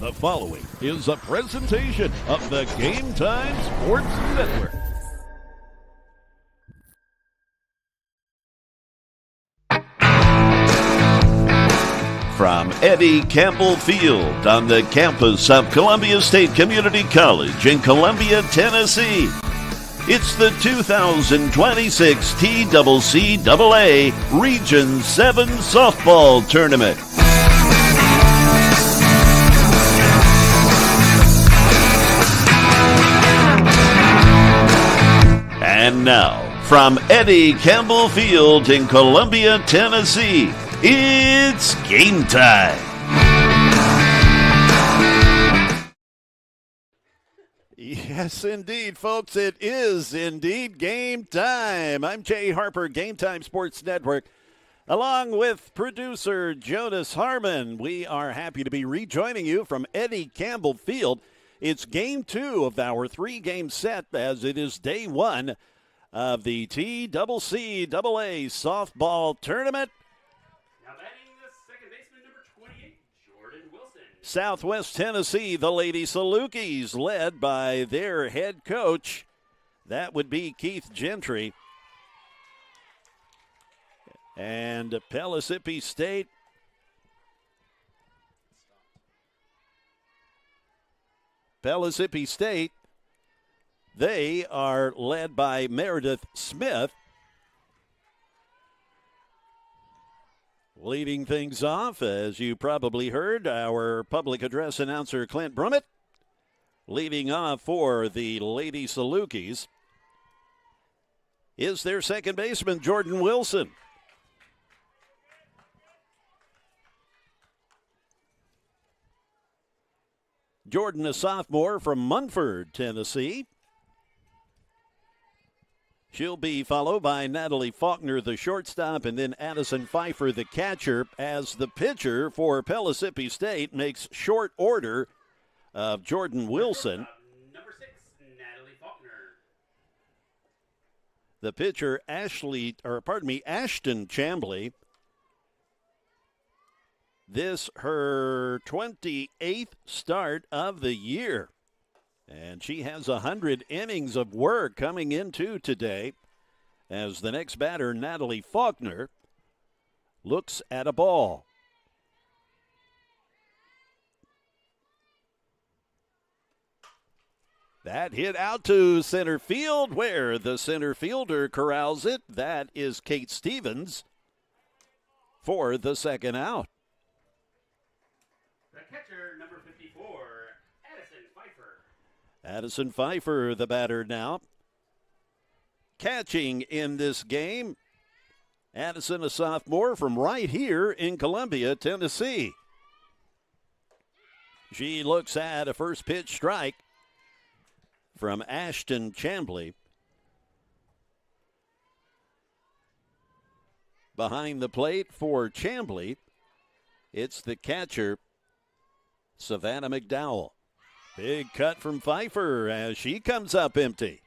The following is a presentation of the Game Time Sports Network. From Eddie Campbell Field on the campus of Columbia State Community College in Columbia, Tennessee, it's the 2026 TCCAA Region 7 Softball Tournament. And now, from Eddie Campbell Field in Columbia, Tennessee, it's game time. Yes, indeed, folks. It is indeed game time. I'm Jay Harper, Game Time Sports Network, along with producer Jonas Harmon. We are happy to be rejoining you from Eddie Campbell Field. It's game two of our three-game set, as it is day one of the TCCAA Softball Tournament. Now batting the second baseman, number 28, Jordan Wilson. Southwest Tennessee, the Lady Salukis, led by their head coach. That would be Keith Gentry. And Pellissippi State. They are led by Meredith Smith. Leading things off, as you probably heard, our public address announcer, Clint Brummett. Leading off for the Lady Salukis is their second baseman, Jordan Wilson. Jordan, a sophomore from Munford, Tennessee. She'll be followed by Natalie Faulkner, the shortstop, and then Addison Pfeiffer, the catcher, as the pitcher for Pellissippi State makes short order of Jordan Wilson. Number 6, Natalie Faulkner. The pitcher, Ashton Chambly. This her 28th start of the year. And she has 100 innings of work coming into today as the next batter, Natalie Faulkner, looks at a ball. That hit out to center field where the center fielder corrals it. That is Kate Stevens for the second out. The catcher, number 54, Addison Pfeiffer. Addison Pfeiffer, the batter now. Catching in this game, Addison, a sophomore from right here in Columbia, Tennessee. She looks at a first pitch strike from Ashton Chambly. Behind the plate for Chambly, it's the catcher, Savannah McDowell. Big cut from Pfeiffer as she comes up empty.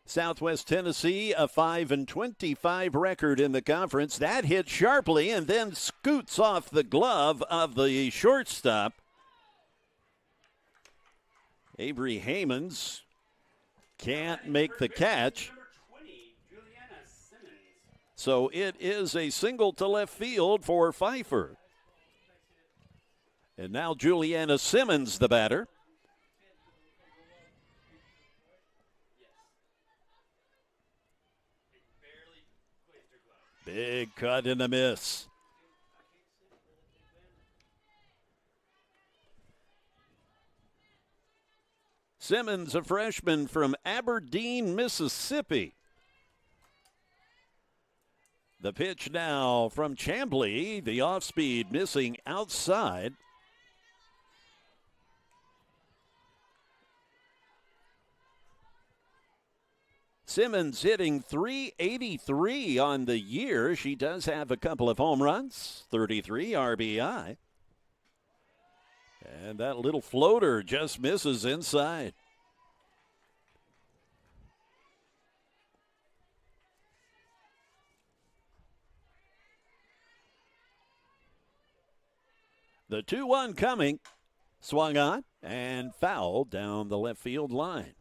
Southwest Tennessee, a 5-25 record in the conference. That hit sharply and then scoots off the glove of the shortstop. Avery Hammonds can't make the catch. So it is a single to left field for Pfeiffer. And now Juliana Simmons, the batter. Big cut and a miss. Simmons, a freshman from Aberdeen, Mississippi. The pitch now from Chambly, the off-speed missing outside. Simmons hitting .383 on the year. She does have a couple of home runs, 33 RBI. And that little floater just misses inside. The 2-1 coming. Swung on and fouled down the left field line.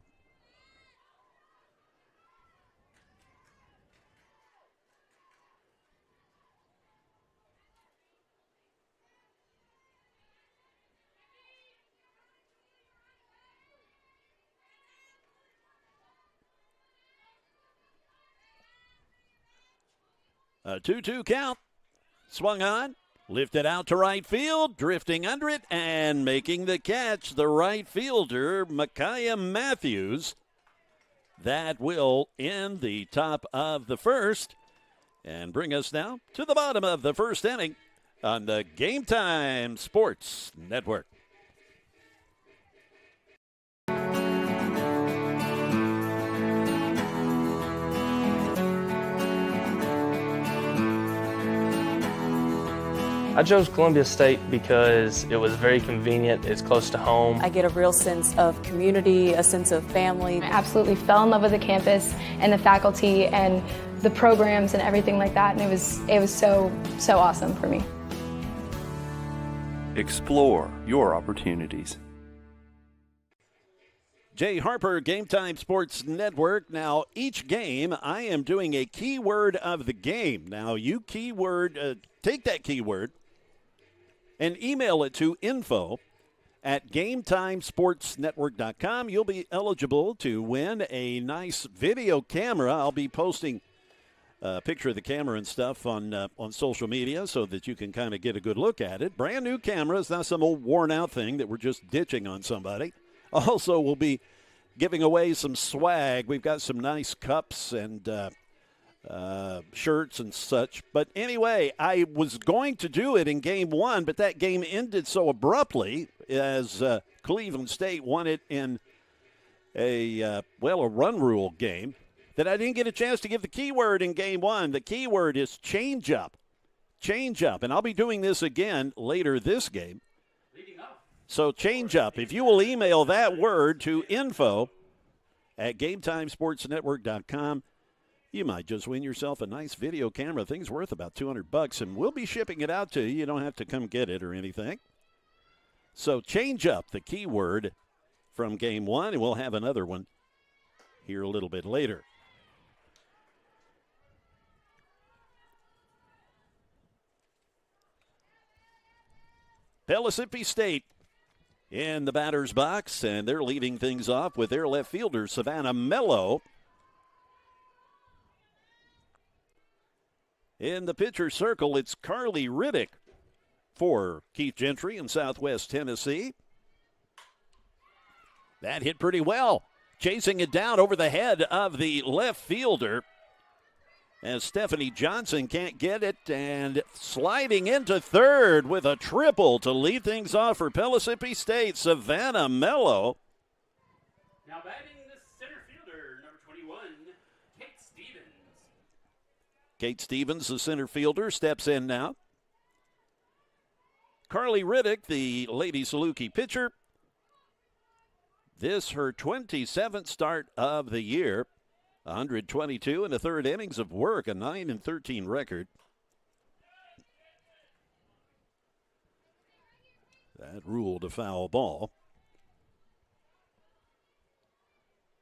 A 2-2 count. Swung on, lifted out to right field, drifting under it, and making the catch, the right fielder, Micaiah Matthews. That will end the top of the first and bring us now to the bottom of the first inning on the Game Time Sports Network. I chose Columbia State because it was very convenient, it's close to home. I get a real sense of community, a sense of family. I absolutely fell in love with the campus and the faculty and the programs and everything like that, and it was so awesome for me. Explore your opportunities. Jay Harper, Game Time Sports Network. Now, each game, I am doing a keyword of the game. Now, you take that keyword and email it to info@GameTimeSportsNetwork.com. You'll be eligible to win a nice video camera. I'll be posting a picture of the camera and stuff on social media so that you can kind of get a good look at it. Brand new camera. It's not some old worn out thing that we're just ditching on somebody. Also, we'll be giving away some swag. We've got some nice cups and shirts and such. But anyway, I was going to do it in game one, but that game ended so abruptly as Cleveland State won it in a run rule game that I didn't get a chance to give the keyword in game one. The keyword is change up. Change up. And I'll be doing this again later this game. So change up. If you will email that word to info@GameTimeSportsNetwork.com, you might just win yourself a nice video camera. Thing's worth about $200, and we'll be shipping it out to you. You don't have to come get it or anything. So change up, the keyword from game one, and we'll have another one here a little bit later. Mississippi State in the batter's box, and they're leading things off with their left fielder, Savannah Mello. In the pitcher circle, it's Carly Riddick for Keith Gentry in Southwest Tennessee. That hit pretty well. Chasing it down over the head of the left fielder as Stephanie Johnson can't get it, and sliding into third with a triple to lead things off for Mississippi State, Savannah Mello. Now batting the center fielder, number 21, Kate Stevens. Kate Stevens, the center fielder, steps in now. Carly Riddick, the Lady Saluki pitcher. This her 27th start of the year. 122 in the third innings of work, a 9-13 record. That ruled a foul ball.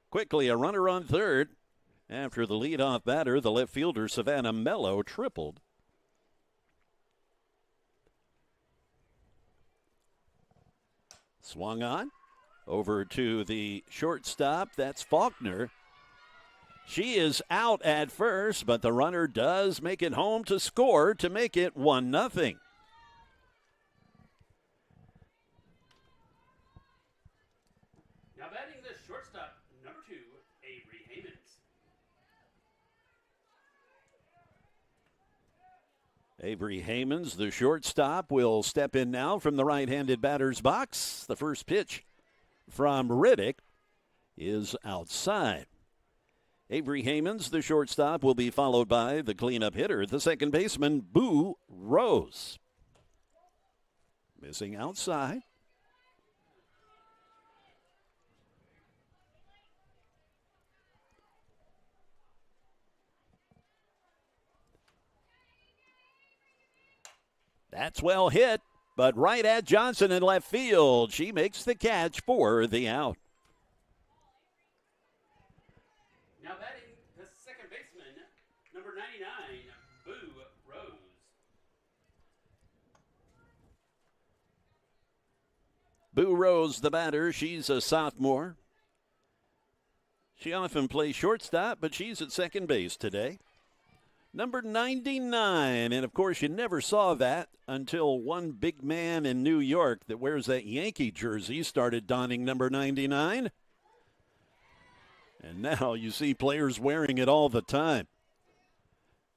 Quickly, a runner on third. After the leadoff batter, the left fielder, Savannah Mello, tripled. Swung on. Over to the shortstop. That's Faulkner. She is out at first, but the runner does make it home to score to make it 1-0. Now batting the shortstop, number 2, Avery Hamons. Avery Hamons, the shortstop, will step in now from the right-handed batter's box. The first pitch from Riddick is outside. Avery Hamons, the shortstop, will be followed by the cleanup hitter, the second baseman, Boo Rose. Missing outside. That's well hit. but right at Johnson in left field. She makes the catch for the out. Now batting the second baseman, number 99, Boo Rose. Boo Rose, the batter. She's a sophomore. She often plays shortstop, but she's at second base today. Number 99, and of course you never saw that until one big man in New York that wears that Yankee jersey started donning number 99. And now you see players wearing it all the time.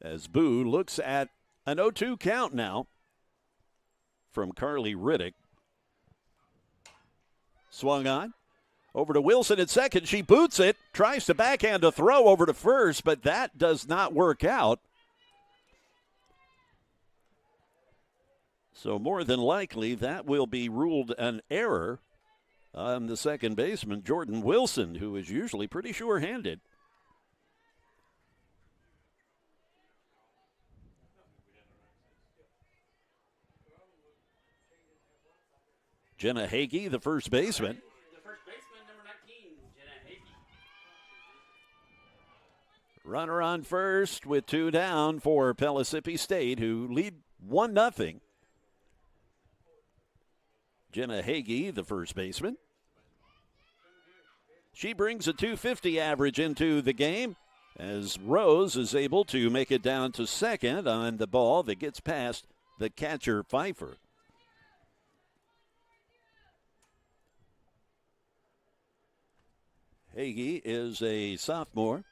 As Boo looks at an 0-2 count now from Carly Riddick. Swung on. Over to Wilson at second. She boots it. Tries to backhand a throw over to first, but that does not work out. So more than likely, that will be ruled an error on the second baseman, Jordan Wilson, who is usually pretty sure-handed. Jenna Hagee, the first baseman. The first baseman, number 19, Jenna Hagee. Runner on first with 2 down for Pellissippi State, who lead 1-0. Jenna Hagee, the first baseman. She brings a .250 average into the game as Rose is able to make it down to second on the ball that gets past the catcher Pfeiffer. Hagee is a sophomore.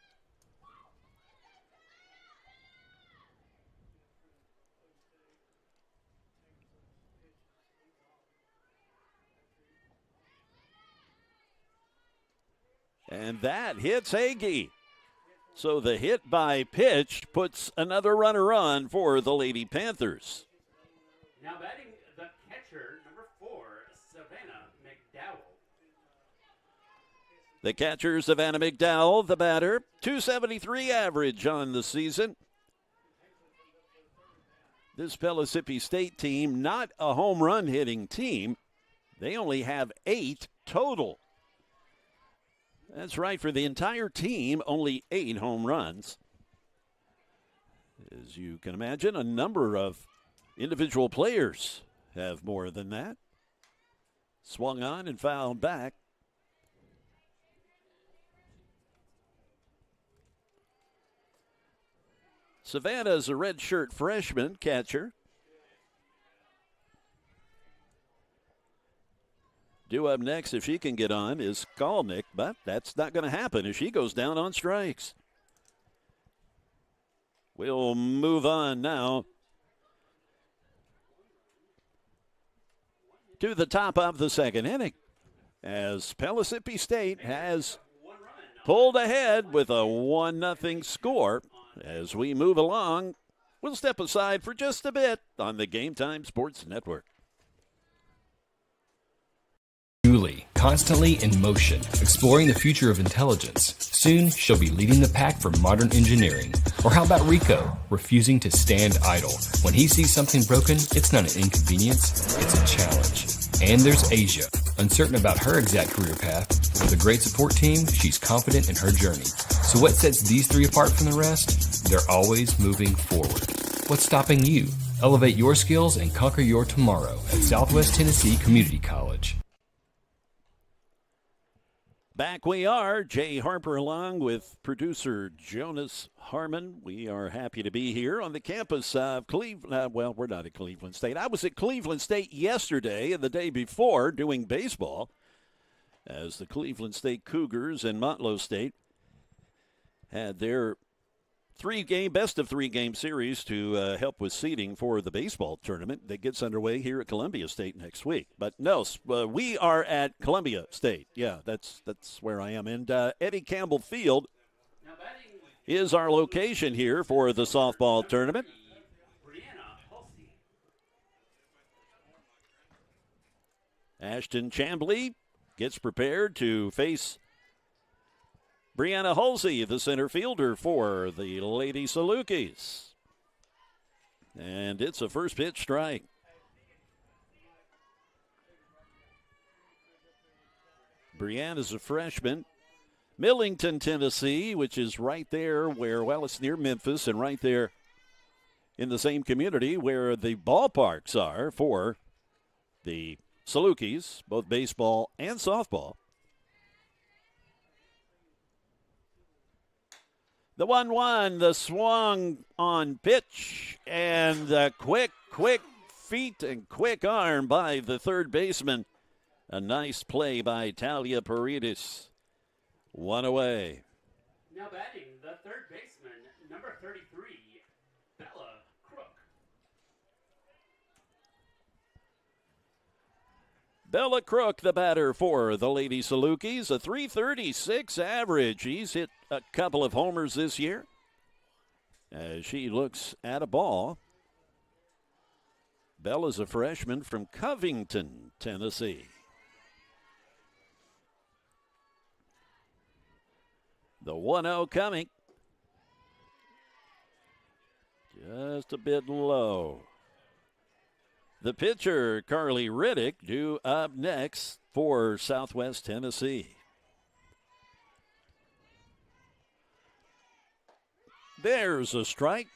And that hits Hagee. So the hit by pitch puts another runner on for the Lady Panthers. Now batting the catcher, number 4, Savannah McDowell. The catcher, Savannah McDowell, the batter. .273 average on the season. This Pellissippi State team, not a home run hitting team. They only have 8 total. That's right, for the entire team, only 8 home runs. As you can imagine, a number of individual players have more than that. Swung on and fouled back. Savannah is a redshirt freshman catcher. Due up next, if she can get on, is Skolnick, but that's not going to happen as she goes down on strikes. We'll move on now to the top of the second inning as Pellissippi State has pulled ahead with a 1-0 score. As we move along, we'll step aside for just a bit on the Game Time Sports Network. Julie, constantly in motion, exploring the future of intelligence. Soon, she'll be leading the pack for modern engineering. Or how about Rico, refusing to stand idle? When he sees something broken, it's not an inconvenience, it's a challenge. And there's Asia, uncertain about her exact career path. With a great support team, she's confident in her journey. So what sets these 3 apart from the rest? They're always moving forward. What's stopping you? Elevate your skills and conquer your tomorrow at Southwest Tennessee Community College. Back we are, Jay Harper along with producer Jonas Harmon. We are happy to be here on the campus of Cleveland. Well, we're not at Cleveland State. I was at Cleveland State yesterday and the day before doing baseball as the Cleveland State Cougars and Motlow State had their best of 3 game series to help with seeding for the baseball tournament that gets underway here at Columbia State next week. But no, we are at Columbia State. Yeah, that's where I am. And Eddie Campbell Field is our location here for the softball tournament. Ashton Chambly gets prepared to face Brianna Halsey, the center fielder for the Lady Salukis. And it's a first pitch strike. Brianne is a freshman. Millington, Tennessee, which is right there where, well, it's near Memphis and right there in the same community where the ballparks are for the Salukis, both baseball and softball. The 1-1, the swung on pitch, and the quick feet and quick arm by the third baseman. A nice play by Talia Paredes. One away. Now batting the third baseman, number 33, Bella Crook. Bella Crook, the batter for the Lady Salukis, a .336 average. He's hit a couple of homers this year as she looks at a ball. Bella's a freshman from Covington, Tennessee. The 1-0 coming. Just a bit low. The pitcher, Carly Riddick, due up next for Southwest Tennessee. There's a strike.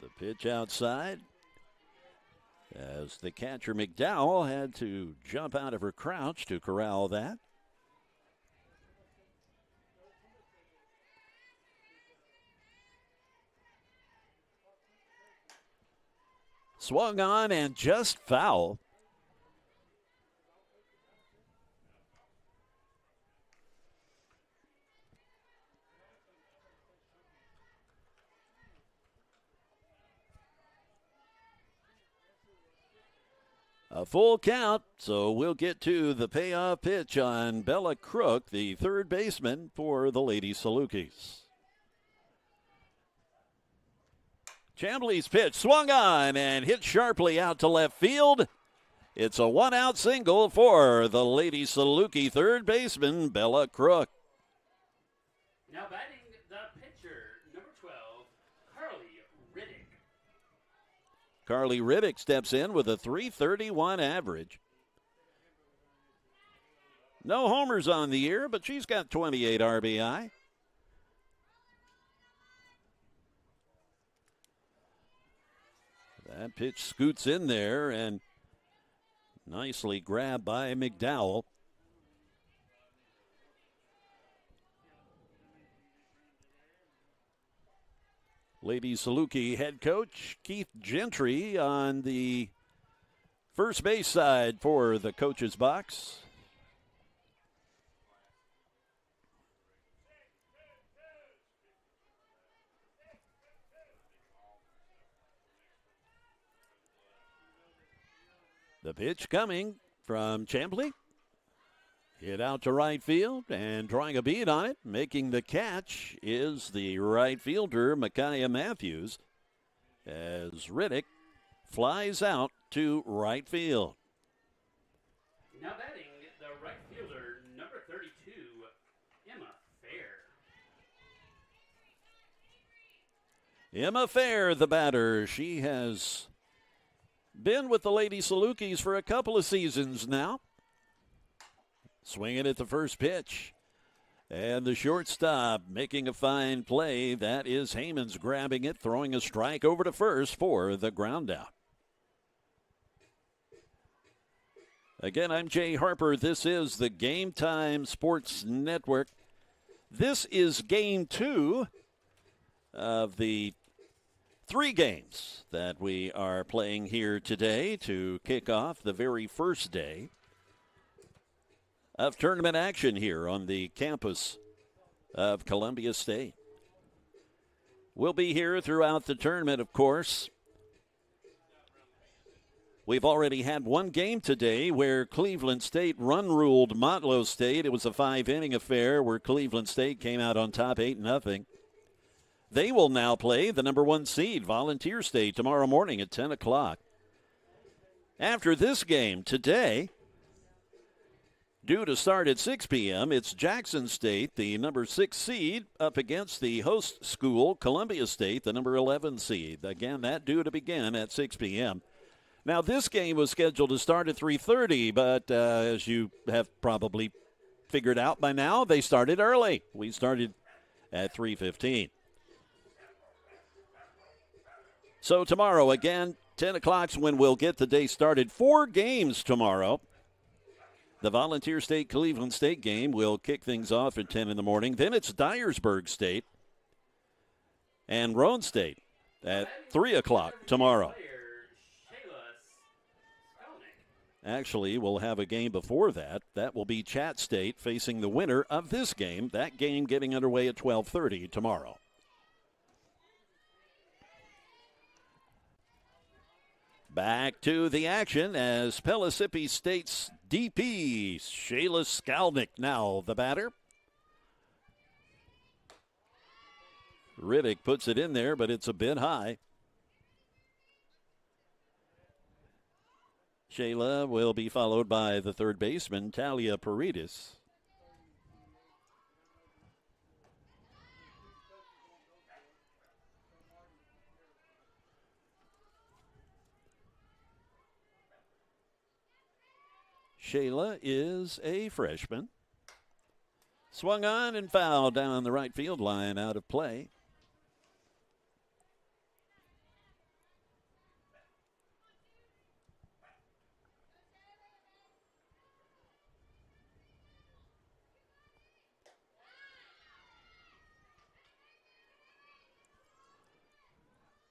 The pitch outside as the catcher McDowell had to jump out of her crouch to corral that. Swung on and just foul. A full count, so we'll get to the payoff pitch on Bella Crook, the third baseman for the Lady Salukis. Chambly's pitch swung on and hit sharply out to left field. It's a one-out single for the Lady Saluki third baseman, Bella Crook. Now batting the pitcher, number 12, Carly Riddick. Carly Riddick steps in with a .331 average. No homers on the year, but she's got 28 RBI. That pitch scoots in there and nicely grabbed by McDowell. Lady Saluki head coach Keith Gentry on the first base side for the coach's box. The pitch coming from Chambly. Hit out to right field and drawing a bead on it. Making the catch is the right fielder, Micaiah Matthews, as Riddick flies out to right field. Now batting the right fielder, number 32, Emma Fair. Emma Fair, the batter. She has been with the Lady Salukis for a couple of seasons now. Swinging at the first pitch. And the shortstop making a fine play. That is Haymans grabbing it, throwing a strike over to first for the ground out. Again, I'm Jay Harper. This is the Game Time Sports Network. This is game 2 of the 3 games that we are playing here today to kick off the very first day of tournament action here on the campus of Columbia State. We'll be here throughout the tournament, of course. We've already had one game today where Cleveland State run-ruled Motlow State. It was a 5-inning affair where Cleveland State came out on top 8-0. They will now play the number 1 seed, Volunteer State, tomorrow morning at 10 o'clock. After this game today, Due to start at 6 p.m., it's Jackson State, the number 6 seed, up against the host school, Columbia State, the number 11 seed. Again, that due to begin at 6 p.m. Now, this game was scheduled to start at 3:30, but as you have probably figured out by now, they started early. We started at 3:15. So tomorrow, again, 10 o'clock's when we'll get the day started. 4 games tomorrow. The Volunteer State-Cleveland State game will kick things off at 10 in the morning. Then it's Dyersburg State and Roan State at 3 o'clock tomorrow. Actually, we'll have a game before that. That will be Chat State facing the winner of this game. That game getting underway at 12:30 tomorrow. Back to the action as Pellissippi State's DP, Shayla Skalnick, now the batter. Riddick puts it in there, but it's a bit high. Shayla will be followed by the third baseman, Talia Paredes. Shayla is a freshman. Swung on and fouled down the right field line, out of play.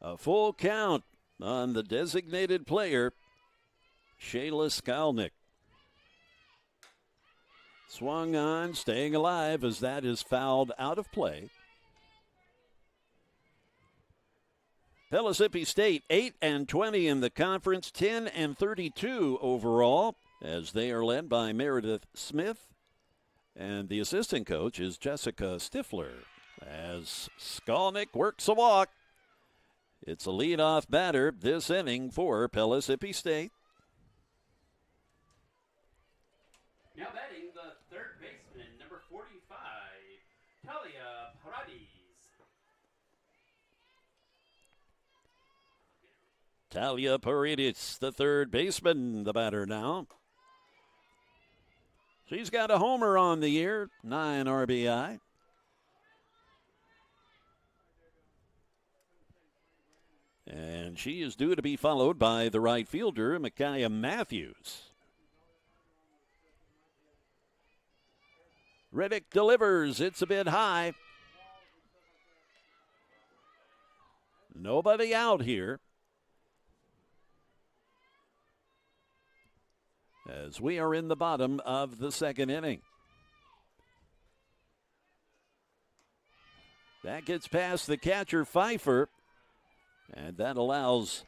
A full count on the designated player, Shayla Skalnick. Swung on, staying alive as that is fouled out of play. Pellissippi State 8-20 in the conference, 10-32 overall, as they are led by Meredith Smith, and the assistant coach is Jessica Stifler. As Skalnick works a walk, it's a leadoff batter this inning for Pellissippi State. Now batting the third baseman, number 45, Talia Paredes. Talia Paredes, the third baseman, the batter now. She's got a homer on the year, 9 RBI. And she is due to be followed by the right fielder, Micaiah Matthews. Riddick delivers. It's a bit high. Nobody out here. As we are in the bottom of the second inning. That gets past the catcher, Pfeiffer. And that allows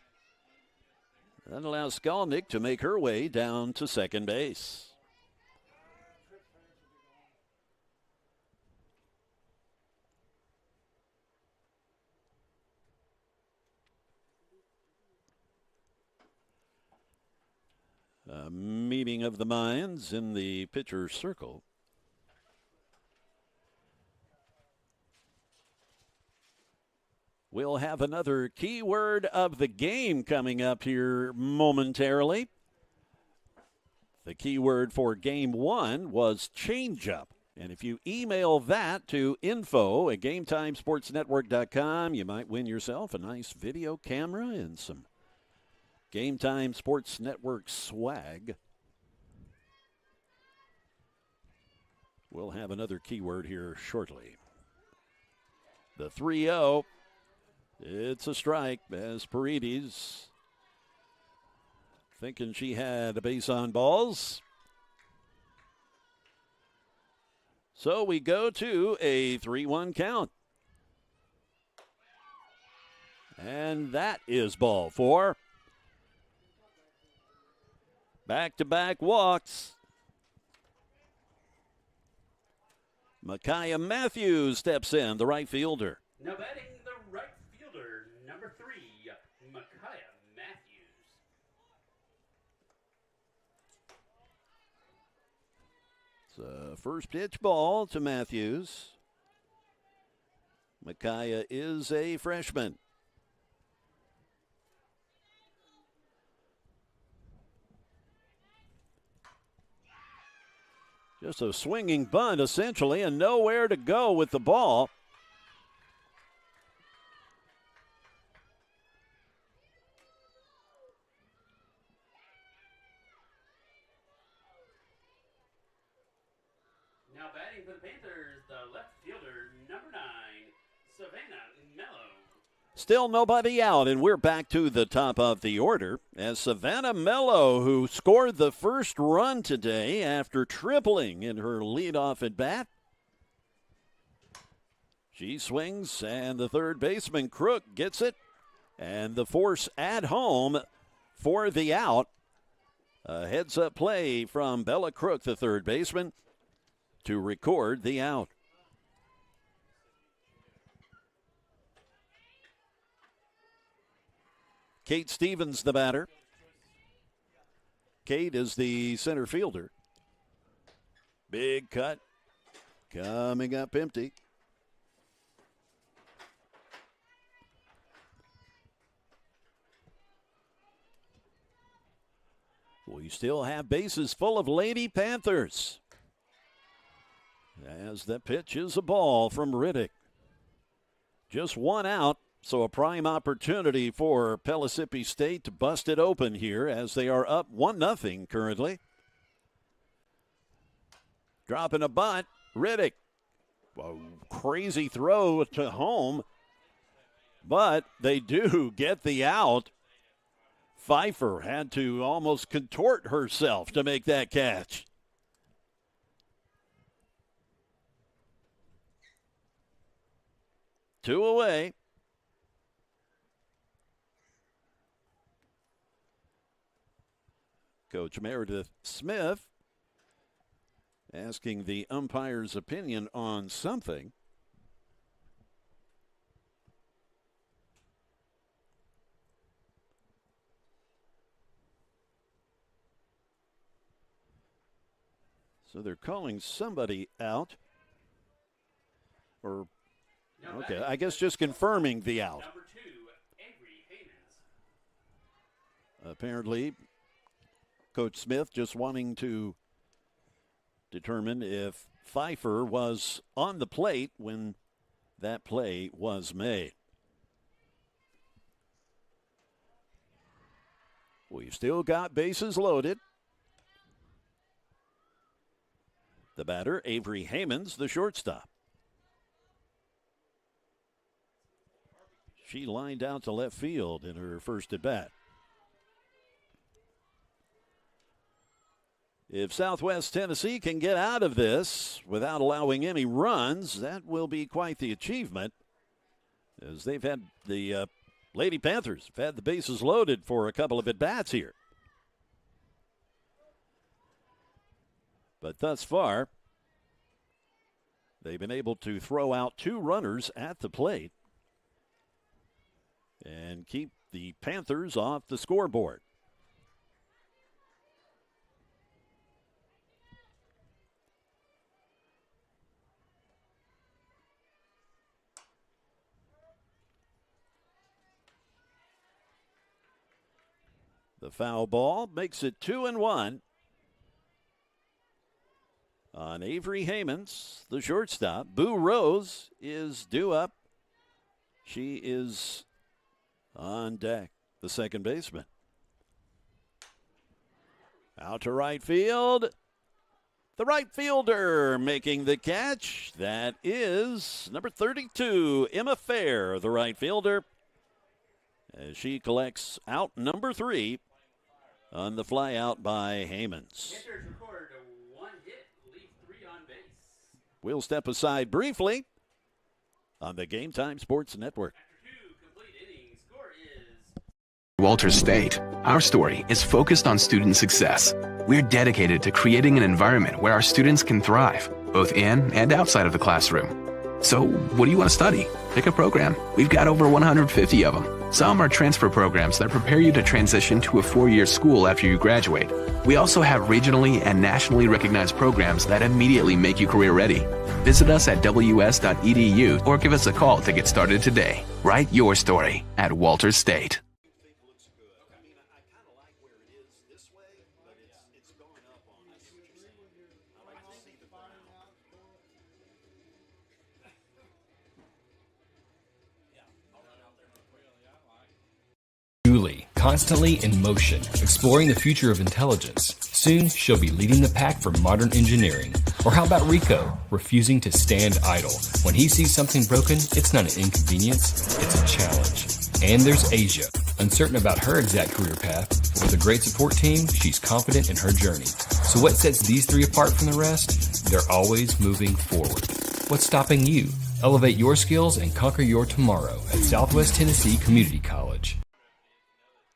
Skalnick to make her way down to second base. A meeting of the minds in the pitcher's circle. We'll have another keyword of the game coming up here momentarily. The keyword for game 1 was changeup. And if you email that to info@GameTimeSportsNetwork.com, you might win yourself a nice video camera and some Game Time Sports Network swag. We'll have another keyword here shortly. The 3-0. It's a strike as Paredes, thinking she had a base on balls. So we go to a 3-1 count. And that is ball 4. Back-to-back walks. Micaiah Matthews steps in, the right fielder. Now batting the right fielder, number 3, Micaiah Matthews. First pitch ball to Matthews. Micaiah is a freshman. Just a swinging bunt, essentially, and nowhere to go with the ball. Now batting for the Panthers, the left fielder, number 9, Savannah Mello. Still nobody out, and we're back to the top of the order as Savannah Mello, who scored the first run today after tripling in her leadoff at bat. She swings, and the third baseman, Crook, gets it, and the force at home for the out. A heads-up play from Bella Crook, the third baseman, to record the out. Kate Stevens, the batter. Kate is the center fielder. Big cut. Coming up empty. We still have bases full of Lady Panthers. As the pitch is a ball from Riddick. Just one out. So a prime opportunity for Pellissippi State to bust it open here as they are up 1-0 currently. Dropping a bunt, Riddick. A crazy throw to home, but they do get the out. Pfeiffer had to almost contort herself to make that catch. Two away. Coach Meredith Smith asking the umpire's opinion on something. So they're calling somebody out. Or, okay, I guess just confirming the out. Number 2, Avery Haynes. Apparently, Coach Smith just wanting to determine if Pfeiffer was on the plate when that play was made. We've still got bases loaded. The batter, Avery Hammonds, the shortstop. She lined out to left field in her first at bat. If Southwest Tennessee can get out of this without allowing any runs, that will be quite the achievement, as they've had the Lady Panthers have had the bases loaded for a couple of at-bats here. But thus far, they've been able to throw out 2 runners at the plate and keep the Panthers off the scoreboard. The foul ball makes it 2-1 on Avery Hammonds, the shortstop. Boo Rose is due up. She is on deck, the second baseman. Out to right field. The right fielder making the catch. That is number 32, Emma Fair, the right fielder, as she collects out number 3 on the fly out by Hammonds. Panthers record 1 hit, leave 3 on base. We'll step aside briefly on the Game Time Sports Network. After 2 complete innings, score is Walters State. Our story is focused on student success. We're dedicated to creating an environment where our students can thrive, both in and outside of the classroom. So, what do you want to study? Pick a program. We've got over 150 of them. Some are transfer programs that prepare you to transition to a 4-year school after you graduate. We also have regionally and nationally recognized programs that immediately make you career ready. Visit us at ws.edu or give us a call to get started today. Write your story at Walters State. Julie, constantly in motion, exploring the future of intelligence. Soon, she'll be leading the pack for modern engineering. Or how about Rico, refusing to stand idle? When he sees something broken, it's not an inconvenience, it's a challenge. And there's Asia, uncertain about her exact career path. With a great support team, she's confident in her journey. So what sets these three apart from the rest? They're always moving forward. What's stopping you? Elevate your skills and conquer your tomorrow at Southwest Tennessee Community College.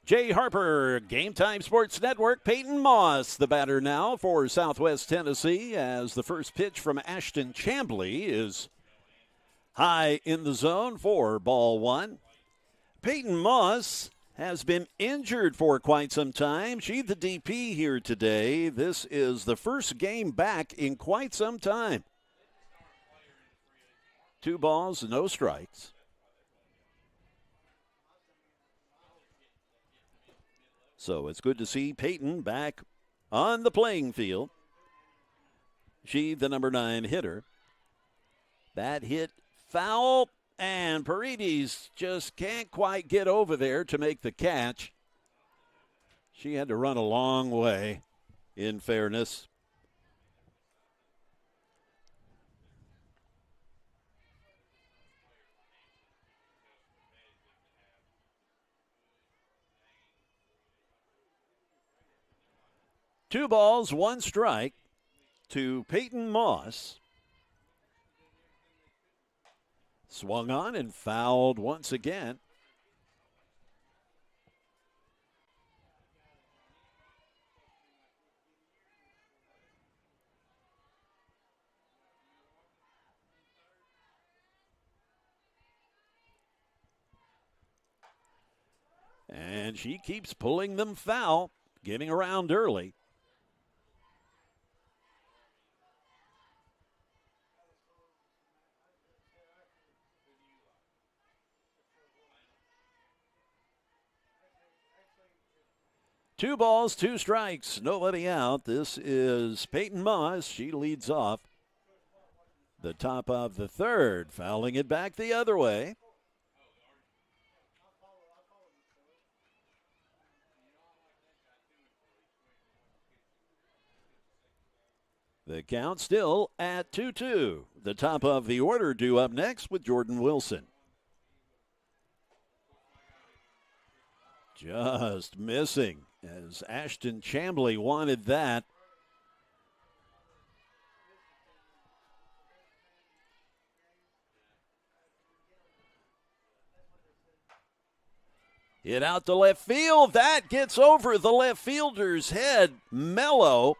Jay Harper, Game Time Sports Network. Peyton Moss, the batter now for Southwest Tennessee, as the first pitch from Ashton Chamblee is high in the zone for ball one. Peyton Moss has been injured for quite some time. She's the DP here today. This is the first game back in quite some time. 2 balls, no strikes. So it's good to see Peyton back on the playing field. She, the number 9 hitter. That hit foul, and Paredes just can't quite get over there to make the catch. She had to run a long way, in fairness. Two balls, 1 strike to Peyton Moss. Swung on and fouled once again. And she keeps pulling them foul, getting around early. Two balls, 2 strikes, nobody out. This is Peyton Moss. She leads off the top of the third, fouling it back the other way. The count still at 2-2. The top of the order due up next with Jordan Wilson. Just missing as Ashton Chamblee wanted that. Hit out to left field. That gets over the left fielder's head. Mellow.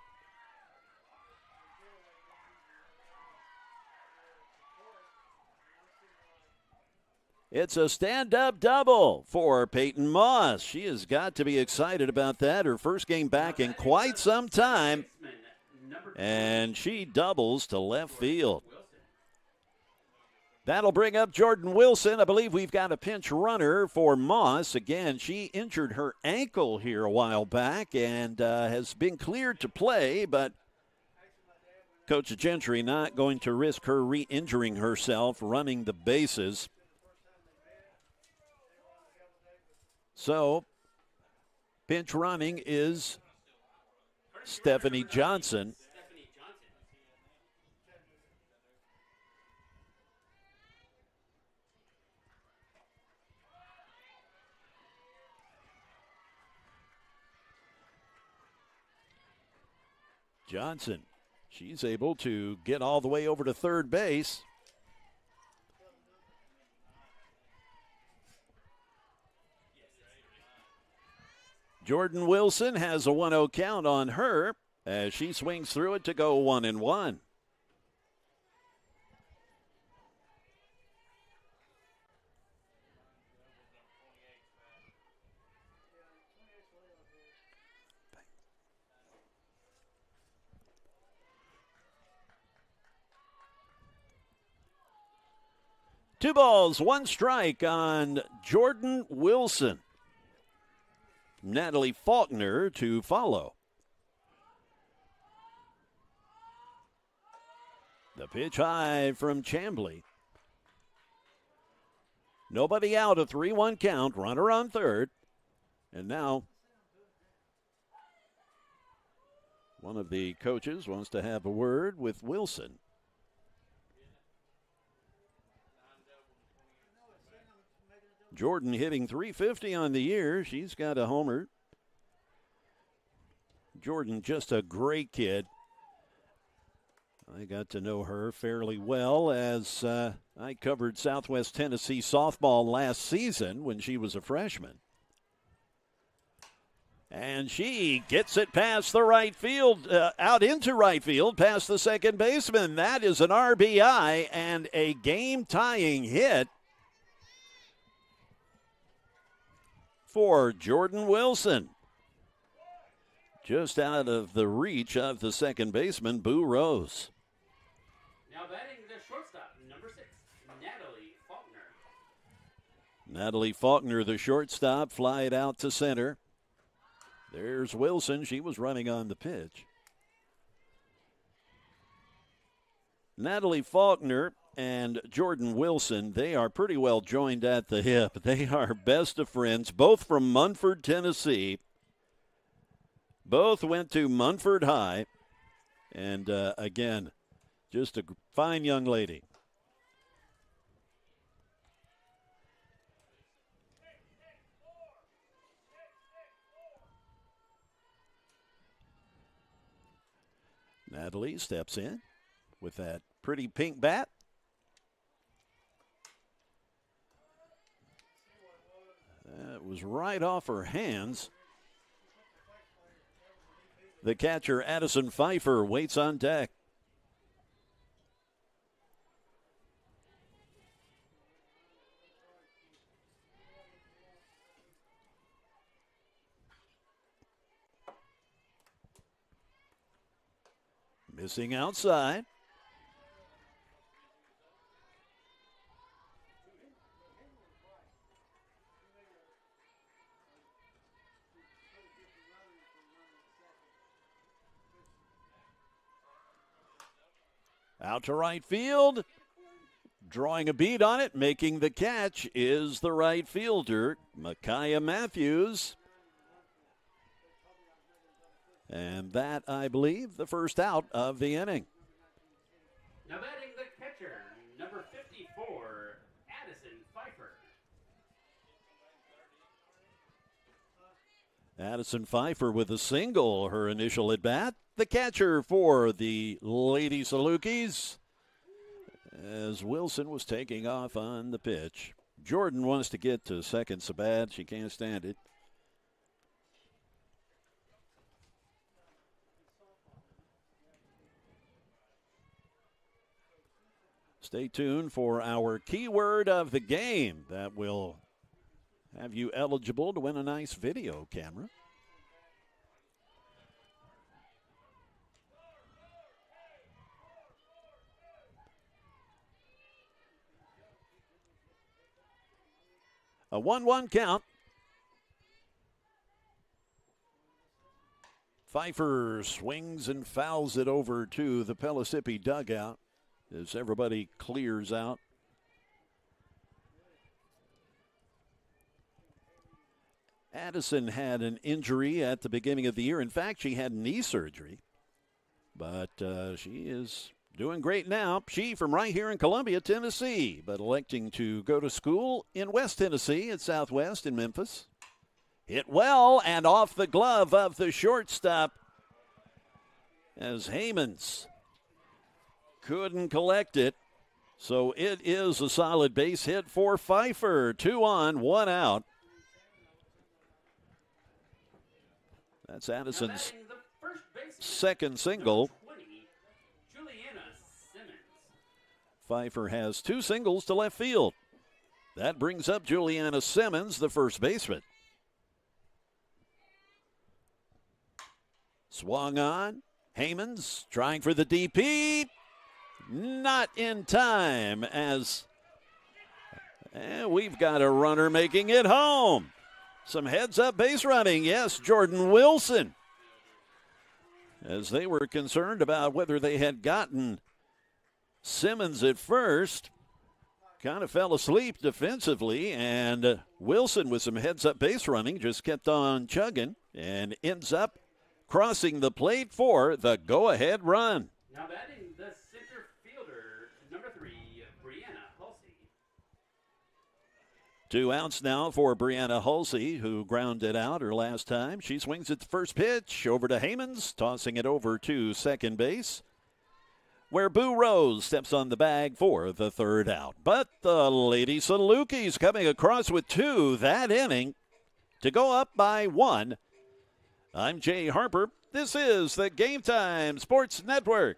It's a stand-up double for Peyton Moss. She has got to be excited about that. Her first game back in quite some time. And she doubles to left field. That'll bring up Jordan Wilson. I believe we've got a pinch runner for Moss. Again, she injured her ankle here a while back and has been cleared to play, but Coach Gentry not going to risk her re-injuring herself running the bases. So, pinch running is Stephanie Johnson. Johnson, she's able to get all the way over to third base. Jordan Wilson has a 1-0 count on her as she swings through it to go 1-1. 2 balls, 1 strike on Jordan Wilson. Natalie Faulkner to follow. The pitch high from Chambly. Nobody out, a 3-1 count, runner on third. And now one of the coaches wants to have a word with Wilson. Jordan hitting .350 on the year. She's got a homer. Jordan, just a great kid. I got to know her fairly well as I covered Southwest Tennessee softball last season when she was a freshman. And she gets it past the right field, out into right field, past the second baseman. That is an RBI and a game-tying hit for Jordan Wilson. Just out of the reach of the second baseman, Boo Rose. Now batting the shortstop, number 6, Natalie Faulkner. Natalie Faulkner, the shortstop, fly it out to center. There's Wilson. She was running on the pitch. Natalie Faulkner and Jordan Wilson, they are pretty well joined at the hip. They are best of friends, both from Munford, Tennessee. Both went to Munford High. And again, just a fine young lady. Natalie steps in with that pretty pink bat. That was right off her hands. The catcher, Addison Pfeiffer, waits on deck. Missing outside. Out to right field. Drawing a bead on it, making the catch is the right fielder, Micaiah Matthews. And that, I believe, the first out of the inning. Now batting the catcher, number 54, Addison Pfeiffer. Addison Pfeiffer with a single, her initial at bat. The catcher for the Lady Salukis, as Wilson was taking off on the pitch. Jordan wants to get to second so bad she can't stand it. Stay tuned for our keyword of the game that will have you eligible to win a nice video camera. A 1-1 count. Pfeiffer swings and fouls it over to the Pellissippi dugout as everybody clears out. Addison had an injury at the beginning of the year. In fact, she had knee surgery. But she is doing great now. She from right here in Columbia, Tennessee, but electing to go to school in West Tennessee at Southwest in Memphis. Hit well and off the glove of the shortstop as Hammonds couldn't collect it. So it is a solid base hit for Pfeiffer. 2 on, 1 out. That's Addison's second single. Pfeiffer has 2 singles to left field. That brings up Juliana Simmons, the first baseman. Swung on. Hammonds trying for the DP. Not in time as And we've got a runner making it home. Some heads-up base running. Yes, Jordan Wilson. As they were concerned about whether they had gotten Simmons at first, kind of fell asleep defensively, and Wilson with some heads-up base running just kept on chugging and ends up crossing the plate for the go-ahead run. Now batting the center fielder, number 3, Brianna Halsey. 2 outs now for Brianna Halsey, who grounded out her last time. She swings at the first pitch over to Hamons, tossing it over to second base, where Boo Rose steps on the bag for the third out. But the Lady Salukis coming across with 2 that inning to go up by 1. I'm Jay Harper. This is the Game Time Sports Network.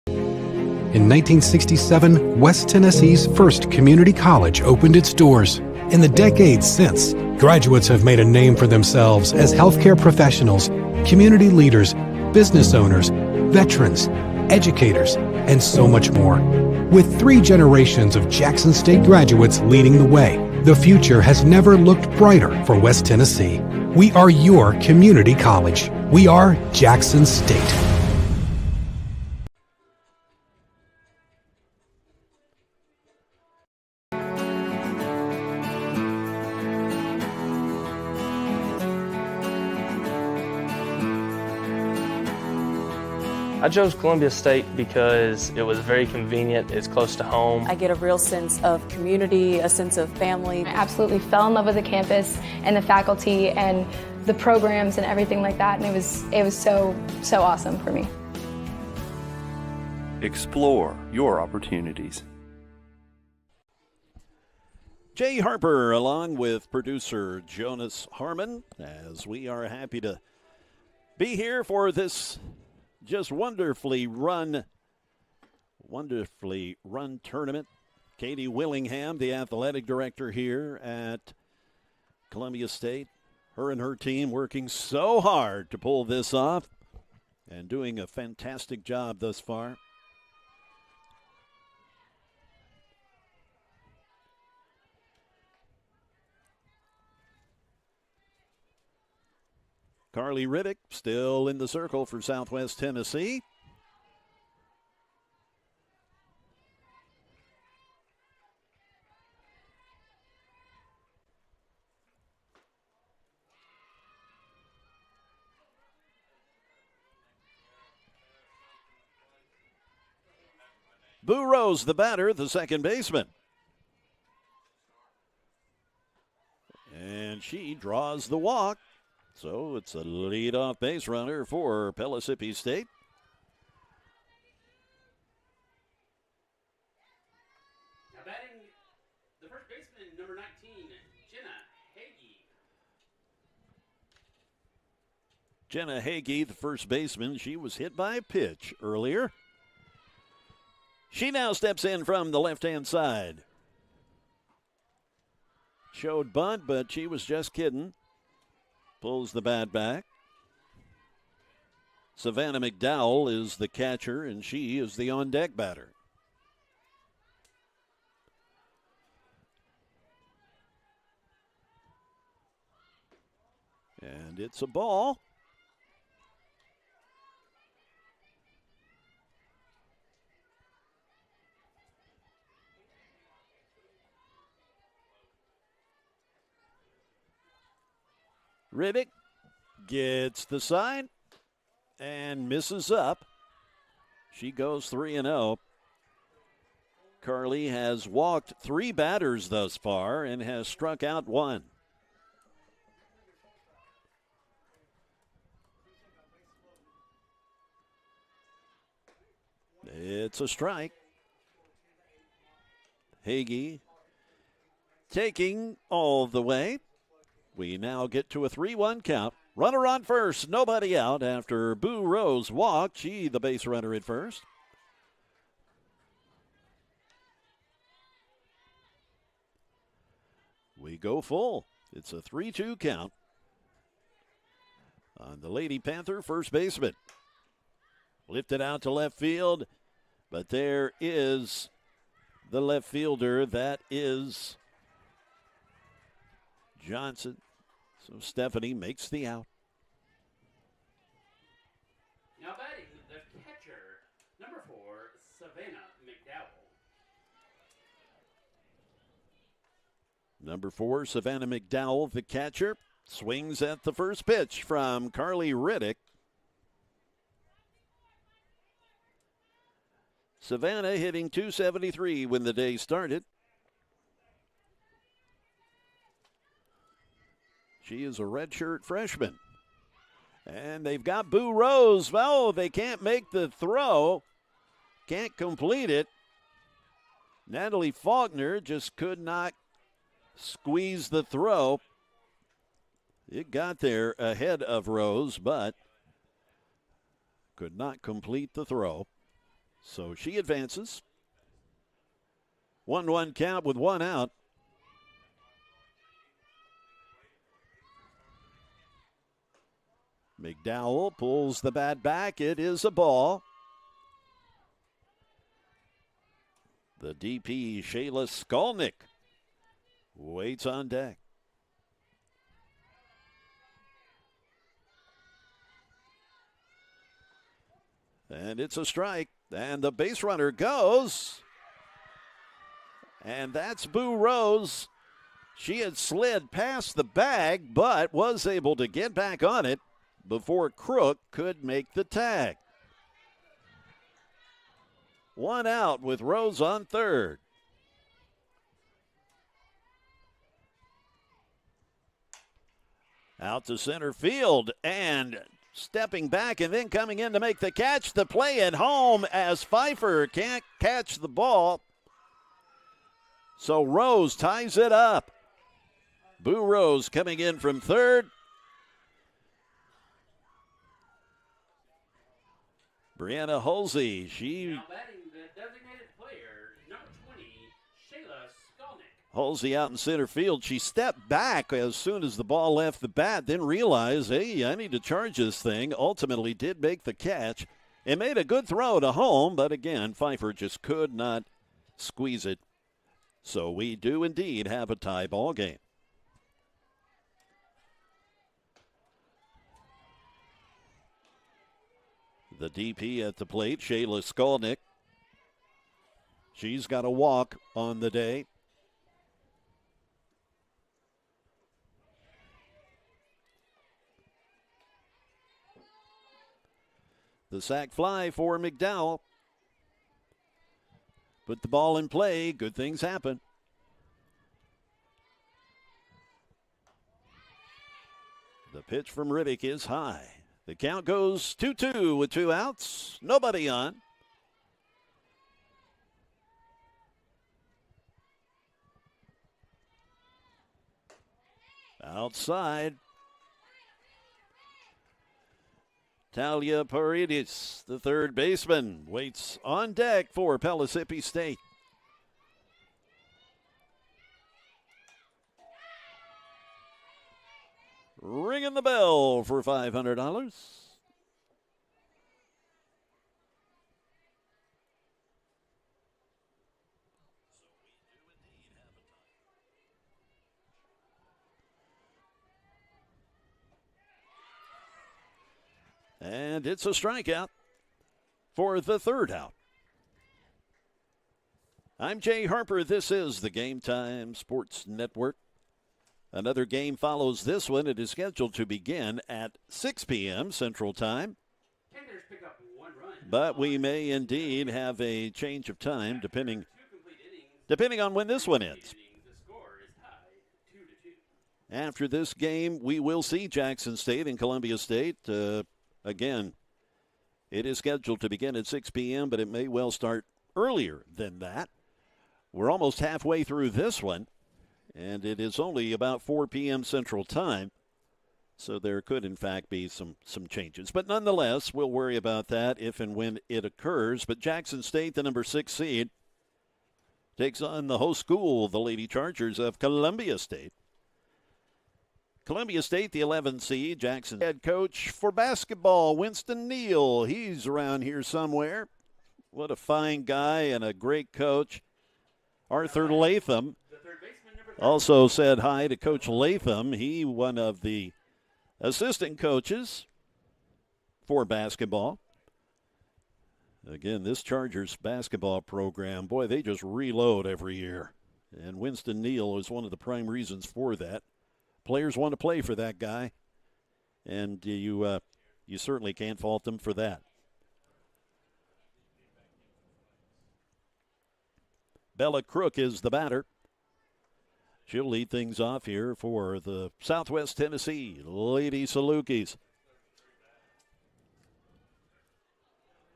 In 1967, West Tennessee's first community college opened its doors. In the decades since, graduates have made a name for themselves as healthcare professionals, community leaders, business owners, veterans, educators, and so much more. With 3 generations of Jackson State graduates leading the way, the future has never looked brighter for West Tennessee. We are your community college. We are Jackson State. I chose Columbia State because it was very convenient, it's close to home. I get a real sense of community, a sense of family. I absolutely fell in love with the campus and the faculty and the programs and everything like that, and it was so awesome for me. Explore your opportunities. Jay Harper along with producer Jonas Harmon, as we are happy to be here for this just wonderfully run tournament. Katie Willingham, the athletic director here at Columbia State, her and her team working so hard to pull this off and doing a fantastic job thus far. Carly Riddick still in the circle for Southwest Tennessee. Boo Rose, the batter, the second baseman. And she draws the walk. So it's a leadoff base runner for Pellissippi State. Now batting the first baseman, number 19, Jenna Hagee. Jenna Hagee, the first baseman, she was hit by a pitch earlier. She now steps in from the left-hand side. Showed bunt, but she was just kidding. Pulls the bat back. Savannah McDowell is the catcher, and she is the on-deck batter. And it's a ball. Riddick gets the sign and misses up. She goes 3-0. Carly has walked 3 batters thus far and has struck out 1. It's a strike. Hagee taking all the way. We now get to a 3-1 count. Runner on first, nobody out after Boo Rose walked. She, the base runner at first. We go full. It's a 3-2 count on the Lady Panther first baseman. Lifted out to left field. But there is the left fielder. That is Johnson. So Stephanie makes the out. Now batting the catcher, number 4, Savannah McDowell. Number 4, Savannah McDowell, the catcher, swings at the first pitch from Carly Riddick. Savannah hitting .273 when the day started. She is a redshirt freshman. And they've got Boo Rose. Oh, they can't make the throw. Can't complete it. Natalie Faulkner just could not squeeze the throw. It got there ahead of Rose, but could not complete the throw. So she advances. 1-1 count with one out. McDowell pulls the bat back. It is a ball. The DP, Shayla Skolnick, waits on deck. And it's a strike. And the base runner goes. And that's Boo Rose. She had slid past the bag, but was able to get back on it before Crook could make the tag. One out with Rose on third. Out to center field, and stepping back and then coming in to make the catch. The play at home as Pfeiffer can't catch the ball. So Rose ties it up. Boo Rose coming in from third. Brianna Hulsey, Now batting the designated player, number 20, Shayla Skolnick. Hulsey out in center field. She stepped back as soon as the ball left the bat, then realized, hey, I need to charge this thing. Ultimately did make the catch and made a good throw to home, but again, Pfeiffer just could not squeeze it. So we do indeed have a tie ball game. The DP at the plate, Shayla Skolnick. She's got a walk on the day. The sac fly for McDowell. Put the ball in play. Good things happen. The pitch from Riddick is high. The count goes 2-2 with two outs. Nobody on. Outside. Talia Paredes, the third baseman, waits on deck for Pellissippi State. Ringing the bell for $500. And it's a strikeout for the third out. I'm Jay Harper. This is the Game Time Sports Network. Another game follows this one. It is scheduled to begin at 6 p.m. Central Time. Panthers pick up 1 run. But we may indeed have a change of time depending on when this one ends. The score is tied 2-2. After this game, we will see Jackson State and Columbia State. Again, it is scheduled to begin at 6 p.m., but it may well start earlier than that. We're almost halfway through this one, and it is only about 4 p.m. Central Time, so there could, in fact, be some changes. But nonetheless, we'll worry about that if and when it occurs. But Jackson State, the number 6 seed, takes on the host school, the Lady Chargers of Columbia State. Columbia State, the 11th seed. Jackson head coach for basketball, Winston Neal. He's around here somewhere. What a fine guy and a great coach. Arthur Latham also said hi to Coach Latham. He one of the assistant coaches for basketball. Again, this Chargers basketball program, boy, they just reload every year. And Winston Neal is one of the prime reasons for that. Players want to play for that guy, and you certainly can't fault them for that. Bella Crook is the batter. She'll lead things off here for the Southwest Tennessee Lady Salukis.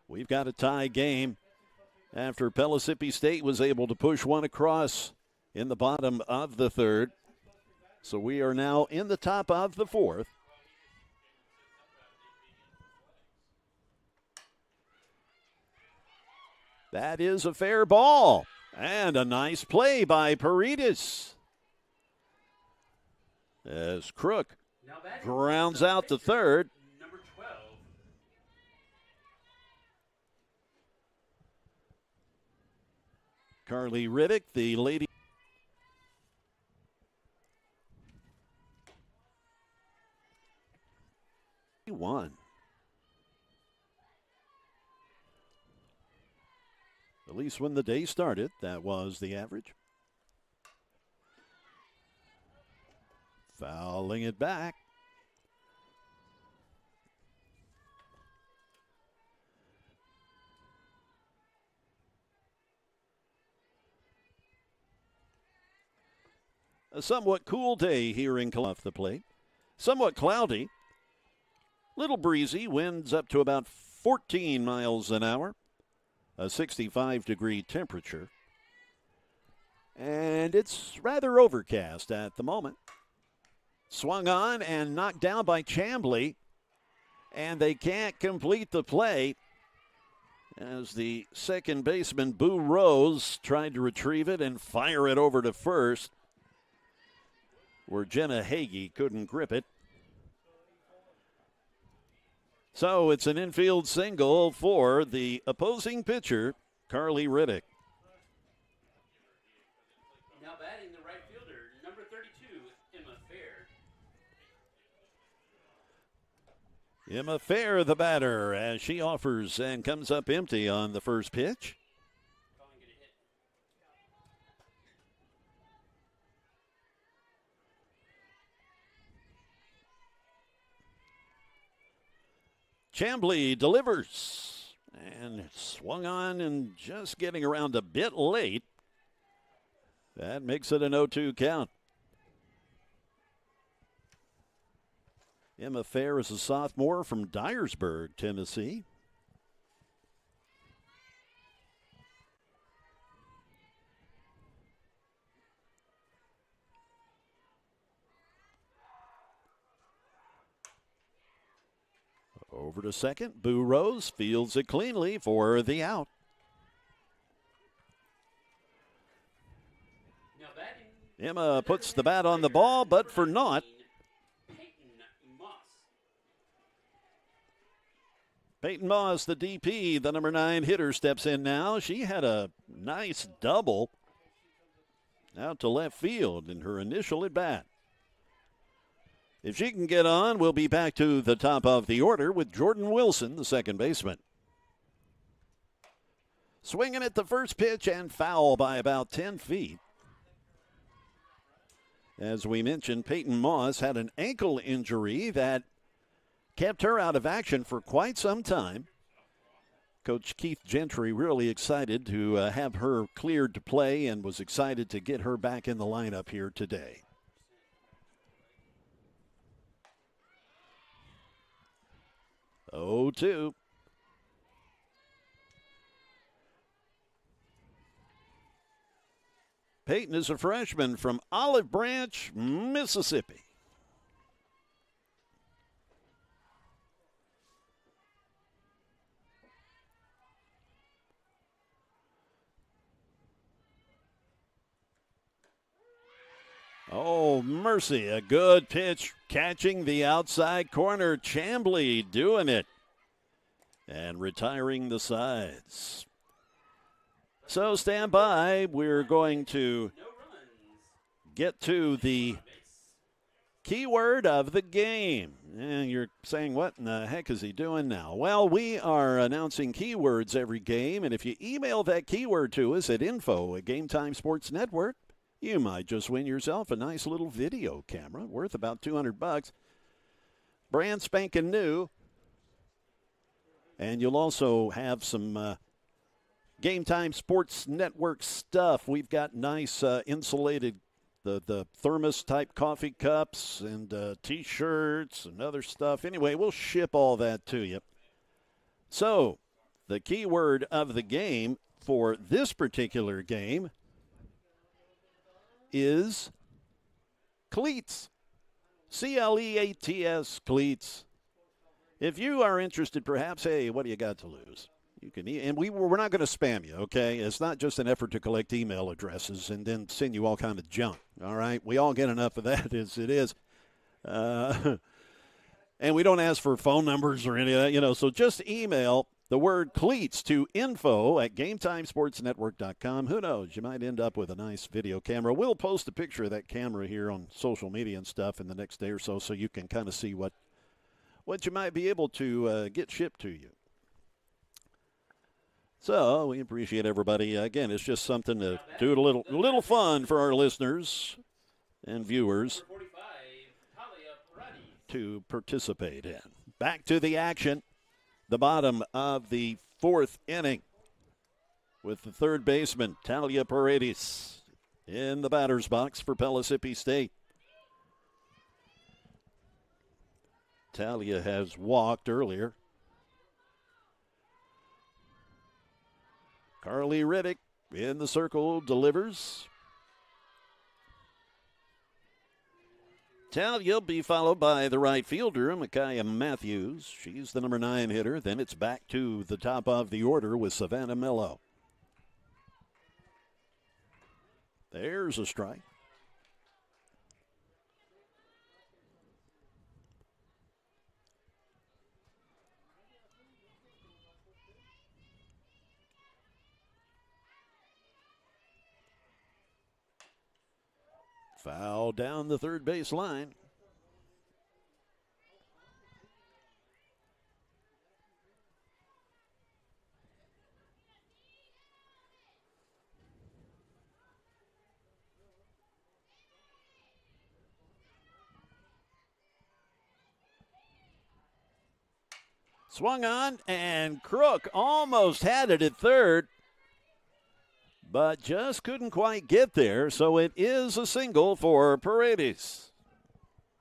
We've got a tie game after Pellissippi State was able to push one across in the bottom of the third. So we are now in the top of the fourth. That is a fair ball. And a nice play by Paredes. As Crook grounds out the third. Number 12. Carly Riddick, the lady. One. At least when the day started, that was the average. Fouling it back. A somewhat cool day here in off the plate. Somewhat cloudy. Little breezy, winds up to about 14 miles an hour. A 65-degree temperature. And it's rather overcast at the moment. Swung on and knocked down by Chambly. And they can't complete the play as the second baseman, Boo Rose, tried to retrieve it and fire it over to first, where Jenna Hagee couldn't grip it. So it's an infield single for the opposing pitcher, Carly Riddick. Now batting the right fielder, number 32, Emma Fair. Emma Fair, the batter, as she offers and comes up empty on the first pitch. Chambly delivers and swung on and just getting around a bit late. That makes it an 0-2 count. Emma Fair is a sophomore from Dyersburg, Tennessee. Over to second. Boo Rose fields it cleanly for the out. Emma puts the bat on the ball, but for naught. Peyton Moss, the DP, the number 9 hitter, steps in now. She had a nice double out to left field in her initial at bat. If she can get on, we'll be back to the top of the order with Jordan Wilson, the second baseman. Swinging at the first pitch and foul by about 10 feet. As we mentioned, Peyton Moss had an ankle injury that kept her out of action for quite some time. Coach Keith Gentry really excited to have her cleared to play and was excited to get her back in the lineup here today. Oh, 2. Peyton is a freshman from Olive Branch, Mississippi. Oh, mercy, a good pitch catching the outside corner. Chambly doing it and retiring the sides. So stand by. We're going to No runs. get to the keyword of the game. And you're saying, what in the heck is he doing now? Well, we are announcing keywords every game, and if you email that keyword to us at info@Gametime Sports Network, you might just win yourself a nice little video camera worth about $200. Brand spanking new. And you'll also have some Game Time Sports Network stuff. We've got nice insulated, the thermos-type coffee cups and T-shirts and other stuff. Anyway, we'll ship all that to you. So, the keyword of the game for this particular game is cleats. C-L-E-A-T-S, cleats. If you are interested, perhaps, hey, what do you got to lose? You can, and we're not going to spam you, okay? It's not just an effort to collect email addresses and then send you all kind of junk, all right? We all get enough of that as it is. And we don't ask for phone numbers or any of that, so just email the word cleats to info@GameTimeSportsNetwork.com. Who knows? You might end up with a nice video camera. We'll post a picture of that camera here on social media and stuff in the next day or so you can kind of see what you might be able to get shipped to you. So we appreciate everybody. Again, it's just something to do a little fun for our listeners and viewers to participate in. Back to the action. The bottom of the fourth inning with the third baseman, Talia Paredes, in the batter's box for Pellissippi State. Talia has walked earlier. Carly Riddick in the circle delivers. Talia will be followed by the right fielder, Micaiah Matthews. She's the number 9 hitter. Then it's back to the top of the order with Savannah Mello. There's a strike. Foul down the third base line. Swung on, and Crook almost had it at third, but just couldn't quite get there, so it is a single for Paredes.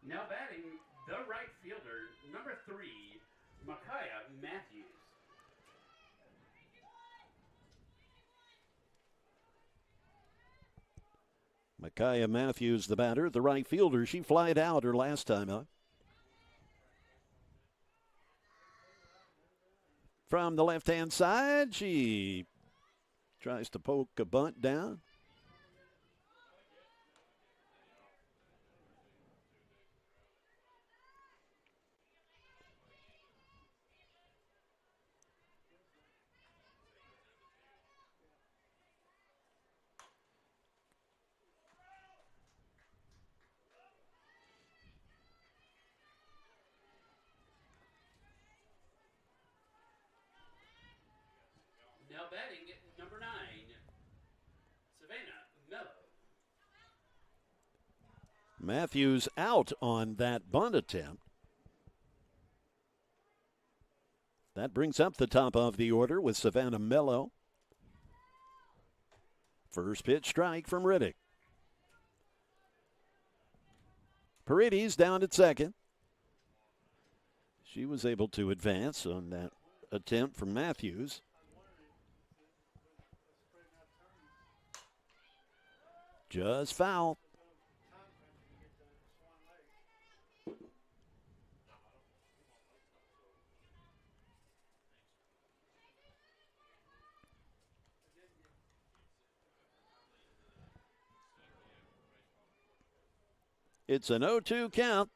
Now batting the right fielder, number 3, Micaiah Matthews. Micaiah Matthews, the batter, the right fielder. She flied out her last time up. From the left-hand side, she tries to poke a bunt down. Now batting number 9, Savannah Mello. Matthews out on that bunt attempt. That brings up the top of the order with Savannah Mello. First pitch strike from Riddick. Paredes down at second. She was able to advance on that attempt from Matthews. Just foul. It's an 0-2 count.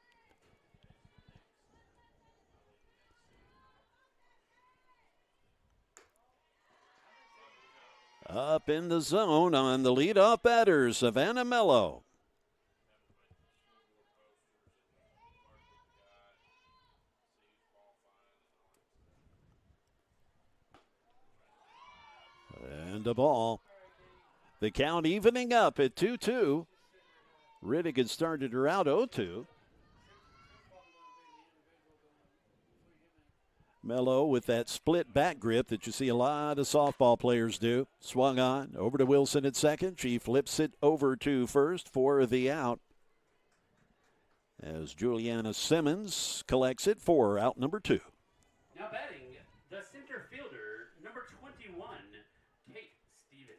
Up in the zone on the leadoff batter, Savannah Mello. And a ball. The count evening up at 2-2. Riddick had started her out 0-2. Mello with that split back grip that you see a lot of softball players do. Swung on, over to Wilson at second. She flips it over to first for the out. As Juliana Simmons collects it for out number 2. Now batting, the center fielder, number 21, Kate Stevens.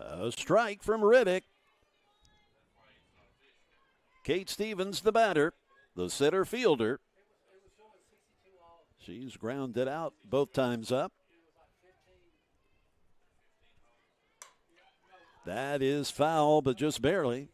A strike from Riddick. Kate Stevens, the batter, the center fielder. She's grounded out both times up. That is foul, but just barely.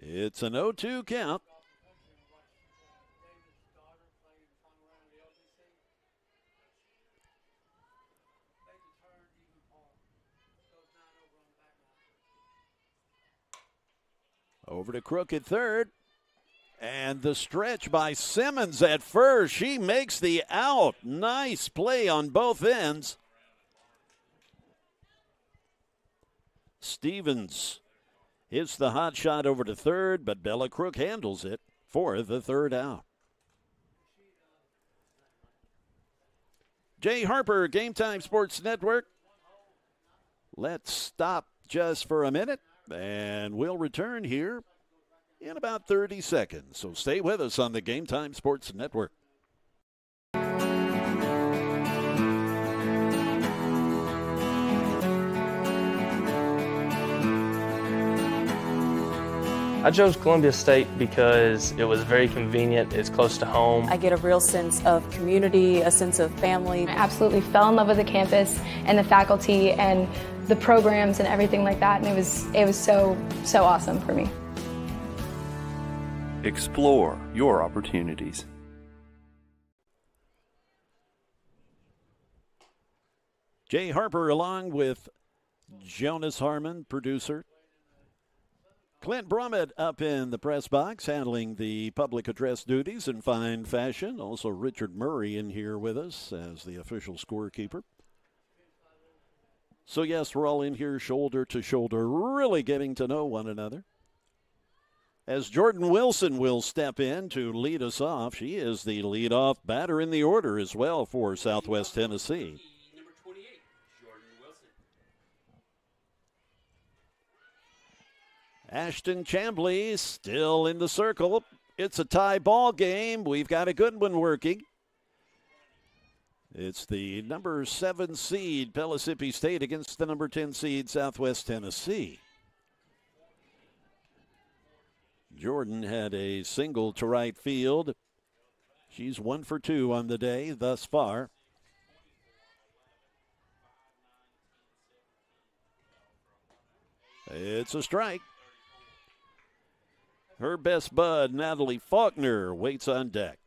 It's an 0-2 count. Over to Crook at third. And the stretch by Simmons at first. She makes the out. Nice play on both ends. Stevens hits the hot shot over to third, but Bella Crook handles it for the third out. Jay Harper, Game Time Sports Network. Let's stop just for a minute, and we'll return here in about 30 seconds. So stay with us on the Game Time Sports Network. I chose Columbia State because it was very convenient, it's close to home. I get a real sense of community, a sense of family. I absolutely fell in love with the campus and the faculty and the programs and everything like that, and it was so awesome for me. Explore your opportunities. Jay Harper along with Jonas Harmon, producer. Clint Brummett up in the press box handling the public address duties in fine fashion. Also Richard Murray in here with us as the official scorekeeper. So yes, we're all in here shoulder to shoulder, really getting to know one another. As Jordan Wilson will step in to lead us off. She is the leadoff batter in the order as well for Southwest Tennessee. Number 28, Jordan Wilson. Ashton Chambly still in the circle. It's a tie ball game. We've got a good one working. It's the number 7 seed Pellissippi State against the number 10 seed Southwest Tennessee. Jordan had a single to right field. She's 1 for 2 on the day thus far. It's a strike. Her best bud, Natalie Faulkner, waits on deck.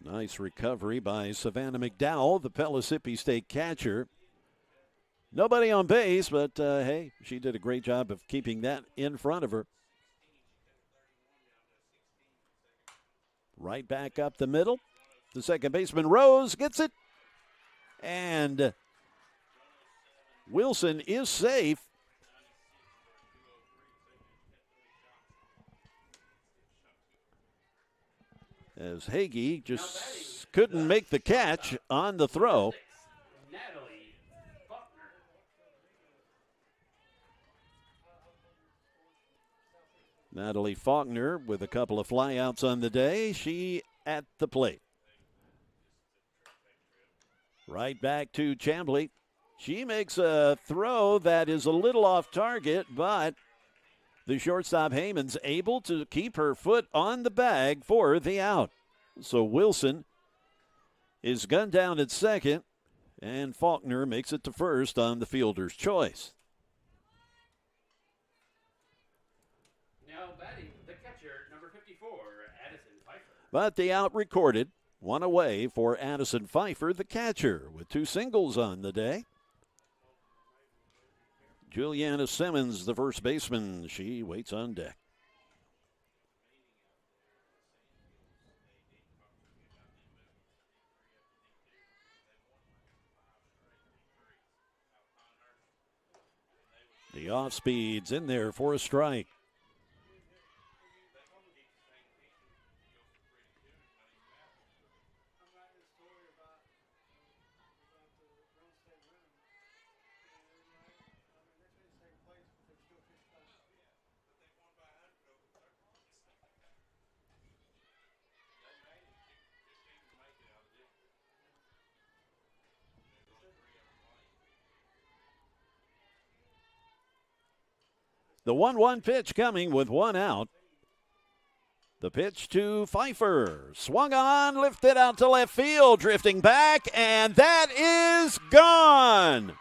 Nice recovery by Savannah McDowell, the Pellissippi State catcher. Nobody on base, but hey, she did a great job of keeping that in front of her. Right back up the middle. The second baseman, Rose, gets it. And Wilson is safe. As Hagee just couldn't make the catch on the throw. Natalie Faulkner with a couple of flyouts on the day. She at the plate. Right back to Chambly. She makes a throw that is a little off target, but the shortstop Heyman's able to keep her foot on the bag for the out. So Wilson is gunned down at second, and Faulkner makes it to first on the fielder's choice. Now batting the catcher, number 54, Addison Pfeiffer. But the out recorded. One away for Addison Pfeiffer, the catcher, with 2 singles on the day. Juliana Simmons, the first baseman, she waits on deck. The off speed's in there for a strike. The 1-1 pitch coming with 1 out. The pitch to Pfeiffer. Swung on, lifted out to left field, drifting back, and that is gone.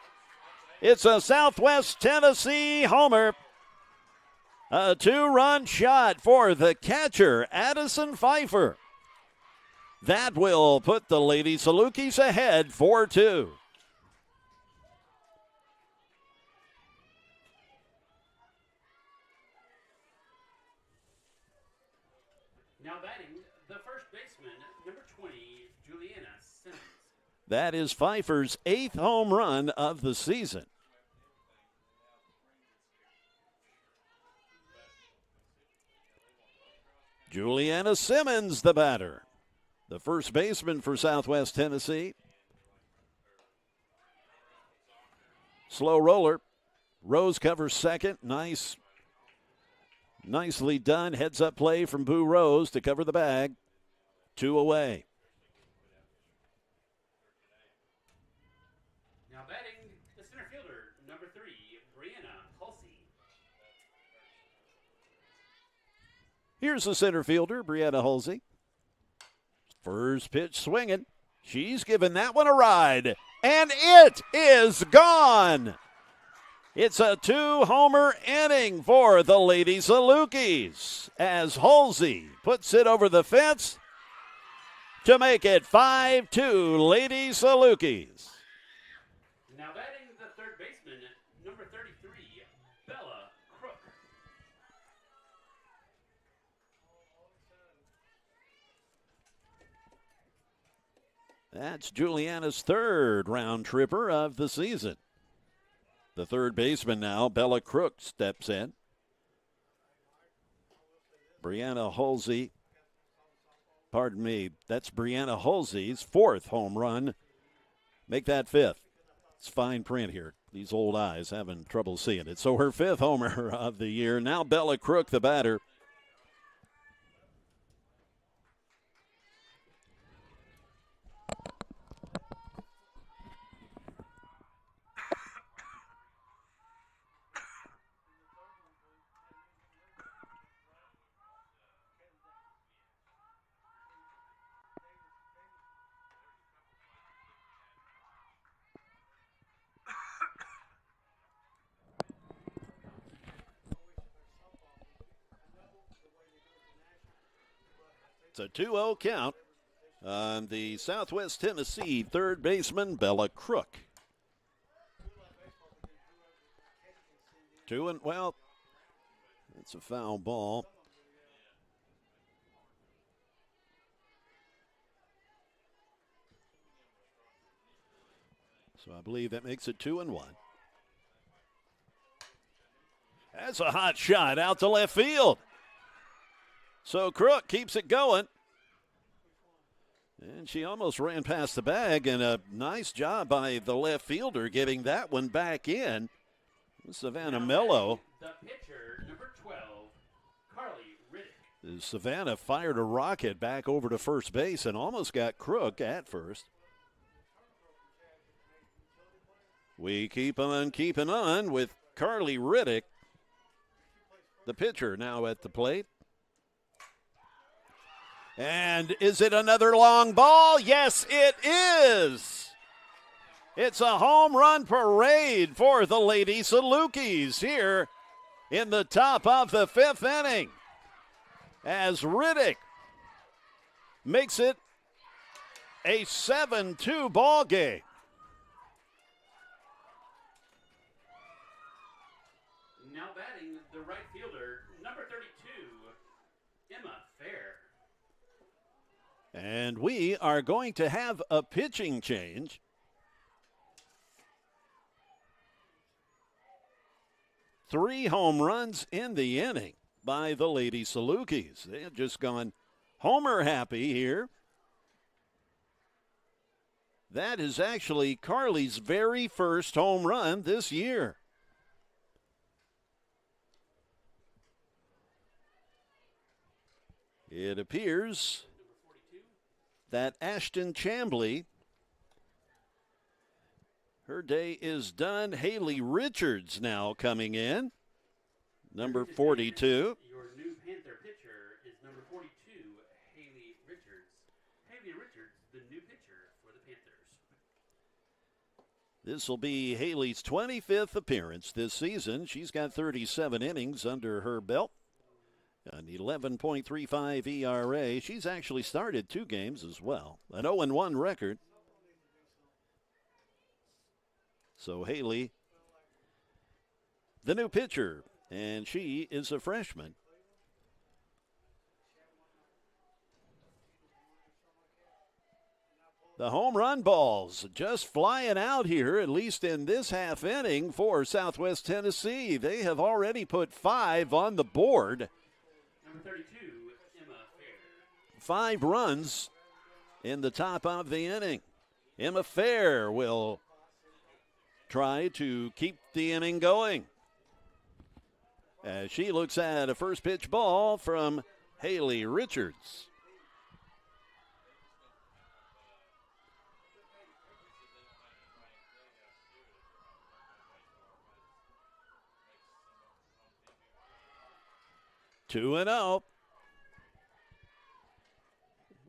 It's a Southwest Tennessee homer. A 2-run shot for the catcher, Addison Pfeiffer. That will put the Lady Salukis ahead 4-2. Now batting the first baseman, number 20, Juliana Simmons. That is Pfeiffer's 8th home run of the season. Juliana Simmons, the batter. The first baseman for Southwest Tennessee. Slow roller. Rose covers second. Nicely done. Heads up play from Boo Rose to cover the bag. 2 away. Now batting the center fielder, number 3, Brianna Halsey. Here's the center fielder, Brianna Halsey. First pitch swinging. She's given that one a ride. And it is gone. It's a 2-homer inning for the Lady Salukis as Halsey puts it over the fence to make it 5-2 Lady Salukis. Now batting the third baseman, number 33, Bella Crook. That's Juliana's 3rd round tripper of the season. The third baseman now, Bella Crook, steps in. Brianna Halsey, pardon me, that's Brianna Halsey's 4th home run. Make that 5th. It's fine print here. These old eyes having trouble seeing it. So her 5th homer of the year. Now Bella Crook, the batter. It's a 2-0 count on the Southwest Tennessee third baseman, Bella Crook. Well, it's a foul ball. So I believe that makes it 2-1. That's a hot shot out to left field. So Crook keeps it going. And she almost ran past the bag, and a nice job by the left fielder getting that one back in. Savannah Mello. The pitcher, number 12, Carly Riddick. Savannah fired a rocket back over to first base and almost got Crook at first. We keep on keeping on with Carly Riddick, the pitcher, now at the plate. And is it another long ball? Yes, it is. It's a home run parade for the Lady Salukis here in the top of the 5th inning, as Riddick makes it a 7-2 ball game. Now batting the right fielder, number 32, Emma Fair. And we are going to have a pitching change. Three home runs in the inning by the Lady Salukis. They have just gone homer happy here. That is actually Carly's very first home run this year. It appears that Ashton Chambly, her day is done. Haley Richards now coming in, number 42. Your new Panther pitcher is number 42, Haley Richards. Haley Richards, the new pitcher for the Panthers. This will be Haley's 25th appearance this season. She's got 37 innings under her belt. An 11.35 ERA. She's actually started 2 games as well. An 0-1 record. So Haley, the new pitcher, and she is a freshman. The home run balls just flying out here, at least in this half inning for Southwest Tennessee. They have already put 5 on the board. Number 32, Emma Fair. 5 runs in the top of the inning. Emma Fair will try to keep the inning going as she looks at a first pitch ball from Haley Richards. Two and out.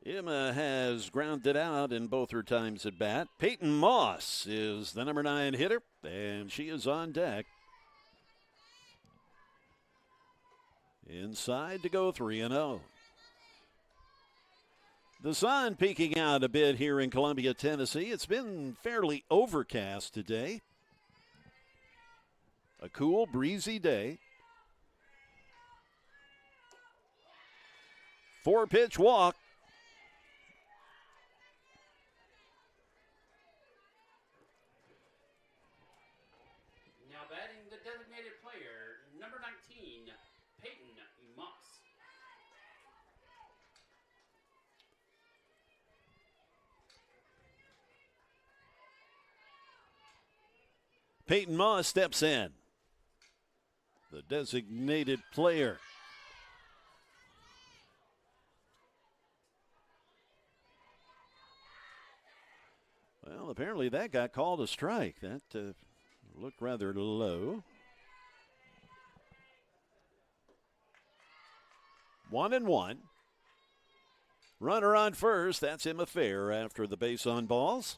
Emma has grounded out in both her times at bat. Peyton Moss is the number 9 hitter, and she is on deck. Inside to go 3-0. The sun peeking out a bit here in Columbia, Tennessee. It's been fairly overcast today. A cool, breezy day. 4-pitch walk. Now batting the designated player, number 19, Peyton Moss. Peyton Moss steps in. The designated player. Well, apparently that got called a strike. That looked rather low. 1-1. Runner on first. That's Emma Fair after the base on balls.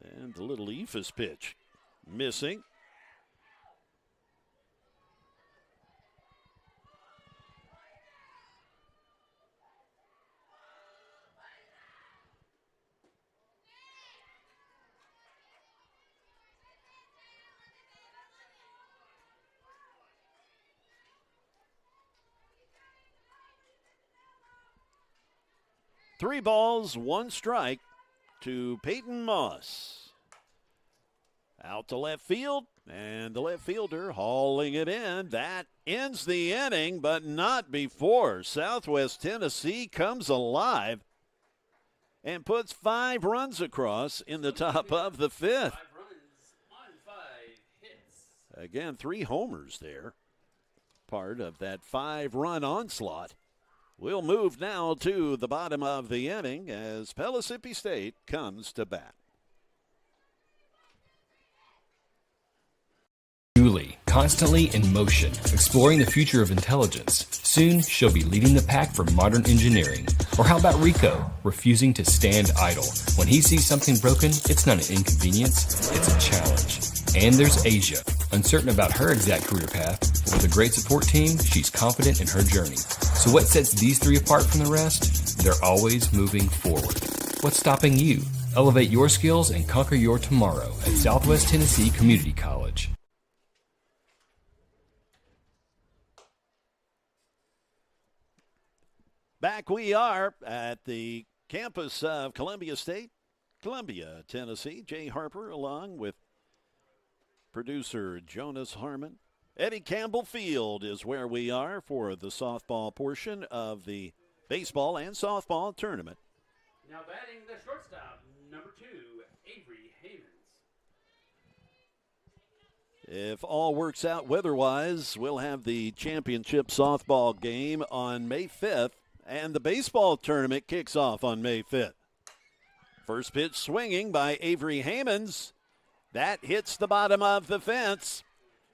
And the little Ephus pitch. Missing. 3 balls, 1 strike to Peyton Moss. Out to left field, and the left fielder hauling it in. That ends the inning, but not before Southwest Tennessee comes alive and puts 5 runs across in the top of the 5th. 5 runs on 5 hits. Again, 3 homers there. Part of that 5-run onslaught. We'll move now to the bottom of the inning as Pellissippi State comes to bat. Julie, constantly in motion, exploring the future of intelligence. Soon, she'll be leading the pack for modern engineering. Or how about Rico, refusing to stand idle? When he sees something broken, it's not an inconvenience, it's a challenge. And there's Asia, uncertain about her exact career path. With a great support team, she's confident in her journey. So what sets these 3 apart from the rest? They're always moving forward. What's stopping you? Elevate your skills and conquer your tomorrow at Southwest Tennessee Community College. Back we are at the campus of Columbia State, Columbia, Tennessee. Jay Harper along with producer Jonas Harmon. Eddie Campbell Field is where we are for the softball portion of the baseball and softball tournament. Now batting the shortstop, number 2, Avery Havens. If all works out weather-wise, we'll have the championship softball game on May 5th. And the baseball tournament kicks off on May 5th. First pitch swinging by Avery Hammonds. That hits the bottom of the fence.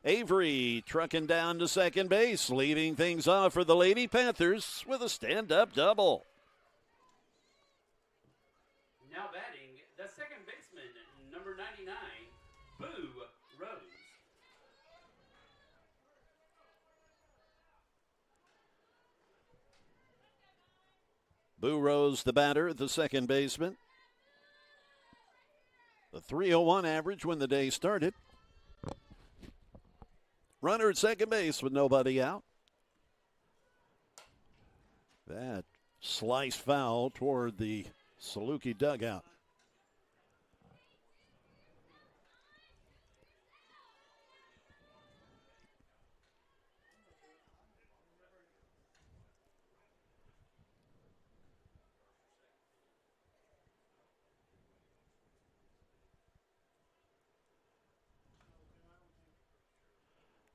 Avery trucking down to second base, leading things off for the Lady Panthers with a stand-up double. Now batting the second baseman, number 99, Boo Rose. Boo Rose, the batter, the second baseman. The 301 average when the day started. Runner at second base with nobody out. That slice foul toward the Saluki dugout.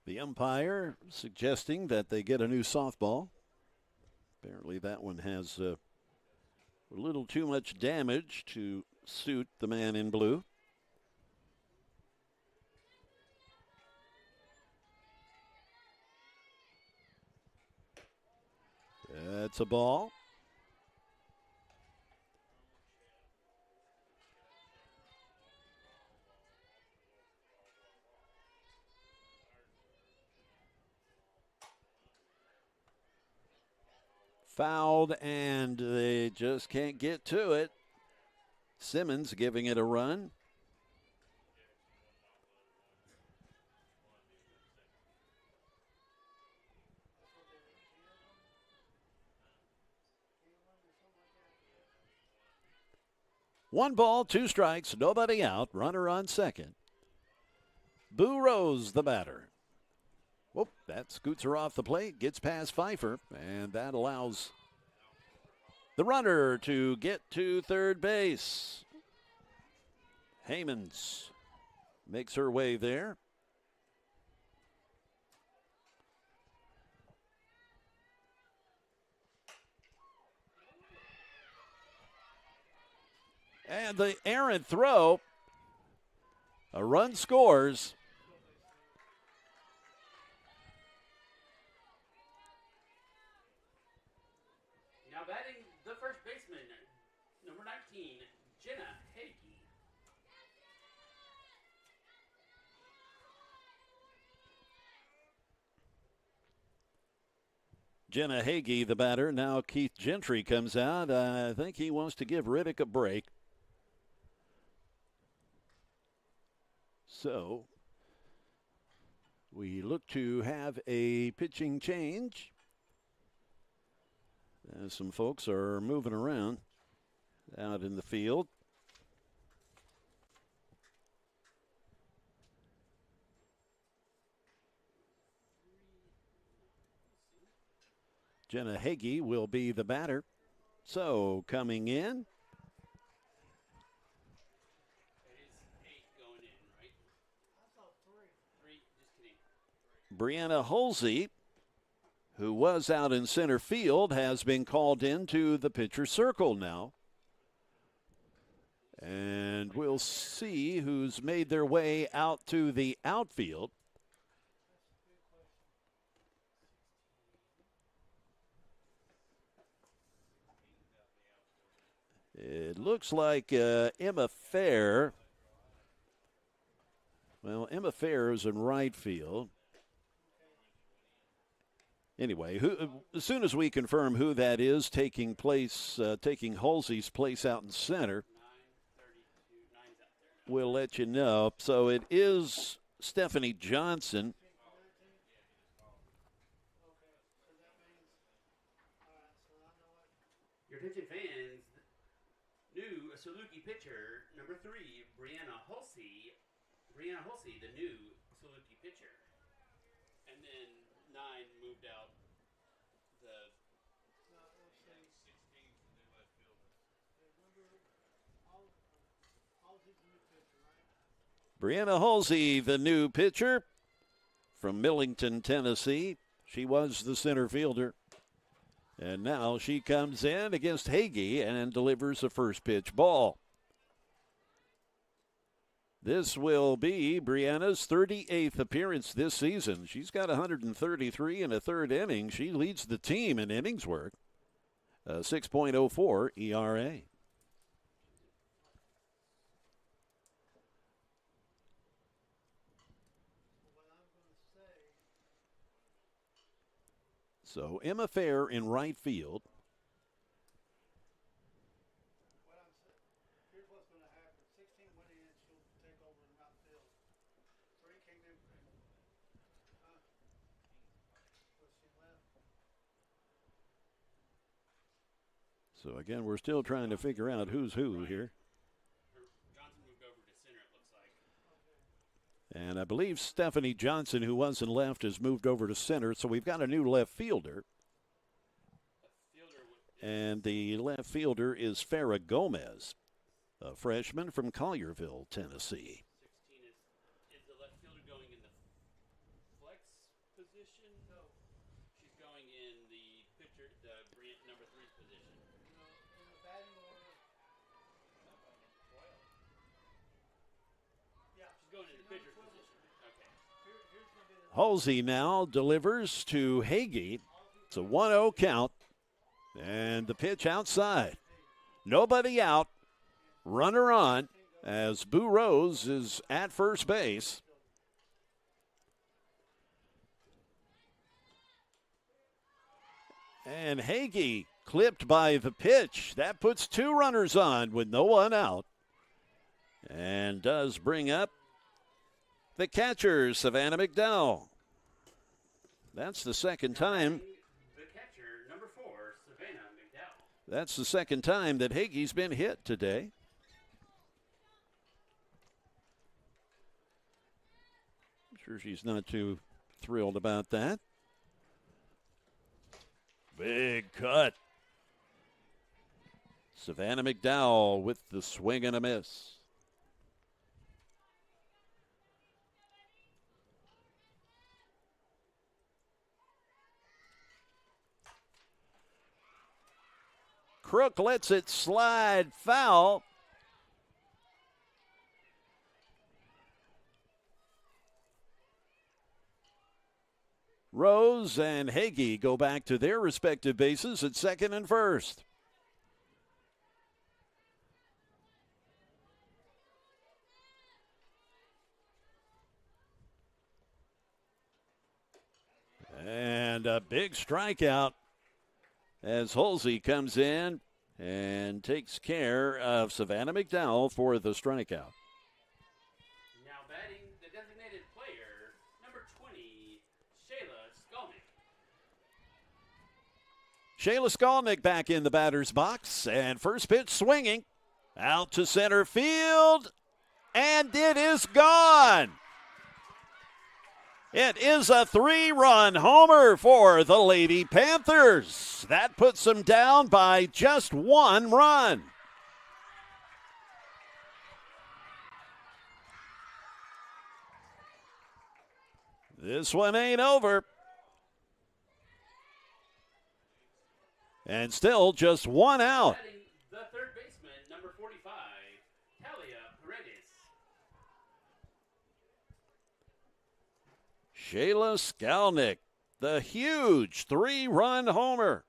The umpire suggesting that they get a new softball. Apparently that one has a little too much damage to suit the man in blue. That's a ball. Fouled, and they just can't get to it. Simmons giving it a run. One ball, 2 strikes, nobody out, runner on second. Boo Rose, the batter. Whoop, that scoots her off the plate, gets past Pfeiffer, and that allows the runner to get to third base. Hammonds makes her way there. And the errant throw, a run scores. Now batting the first baseman, number 19, Jenna Hagee. Jenna Hagee, the batter. Now Keith Gentry comes out. I think he wants to give Riddick a break. So we look to have a pitching change. Some folks are moving around. out in the field. Jenna Hagee will be the batter. So coming in, Brianna Holsey, who was out in center field, has been called into the pitcher circle now. And we'll see who's made their way out to the outfield. It looks like Emma Fair. Well, Emma Fair is in right field. Anyway, as soon as we confirm who that is taking Halsey's place out in center, we'll let you know. So it is Stephanie Johnson. Your attention fans, new Saluki pitcher, number 3, Brianna Halsey. Brianna Halsey, the new Saluki pitcher. And then 9 moved out the 16 the new left fielder. Brianna Halsey, the new pitcher from Millington, Tennessee. She was the center fielder. And now she comes in against Hagee and delivers a first pitch ball. This will be Brianna's 38th appearance this season. She's got 133 in a third inning. She leads the team in innings work. 6.04 ERA. So Emma Fair in right field. Here's what's going to happen. 16 went in, she'll take over in right field. 3 came in. She left. So again, we're still trying to figure out who's who here. Johnson moved over to center, it looks like. And I believe Stephanie Johnson, who was in left, has moved over to center. So we've got a new left fielder. And the left fielder is Farrah Gomez, a freshman from Collierville, Tennessee. 16 is the left fielder going in the flex position? No. She's going in the pitcher, the number 3 position. No, in the batting order. Yeah. She's going in the pitcher position. Okay. Here's going to be the Halsey now delivers to Hagee. It's a 1-0 count. And the pitch outside. Nobody out. Runner on as Boo Rose is at first base. And Hagee clipped by the pitch. That puts 2 runners on with no one out. And does bring up the catcher, Savannah McDowell. That's the second time. The catcher, number 4, Savannah McDowell. That's the second time that Hagee's been hit today. I'm sure she's not too thrilled about that. Big cut. Savannah McDowell with the swing and a miss. Crook lets it slide foul. Rose and Hagee go back to their respective bases at second and first. And a big strikeout as Halsey comes in and takes care of Savannah McDowell for the strikeout. Now batting the designated player, number 20, Shayla Skolnick. Shayla Skolnick back in the batter's box, and first pitch swinging out to center field, and it is gone. It is a 3-run homer for the Lady Panthers. That puts them down by just 1 run. This one ain't over. And still just 1 out. The third baseman, number 45, Talia Paredes. Shayla Skolnick, the huge 3-run homer.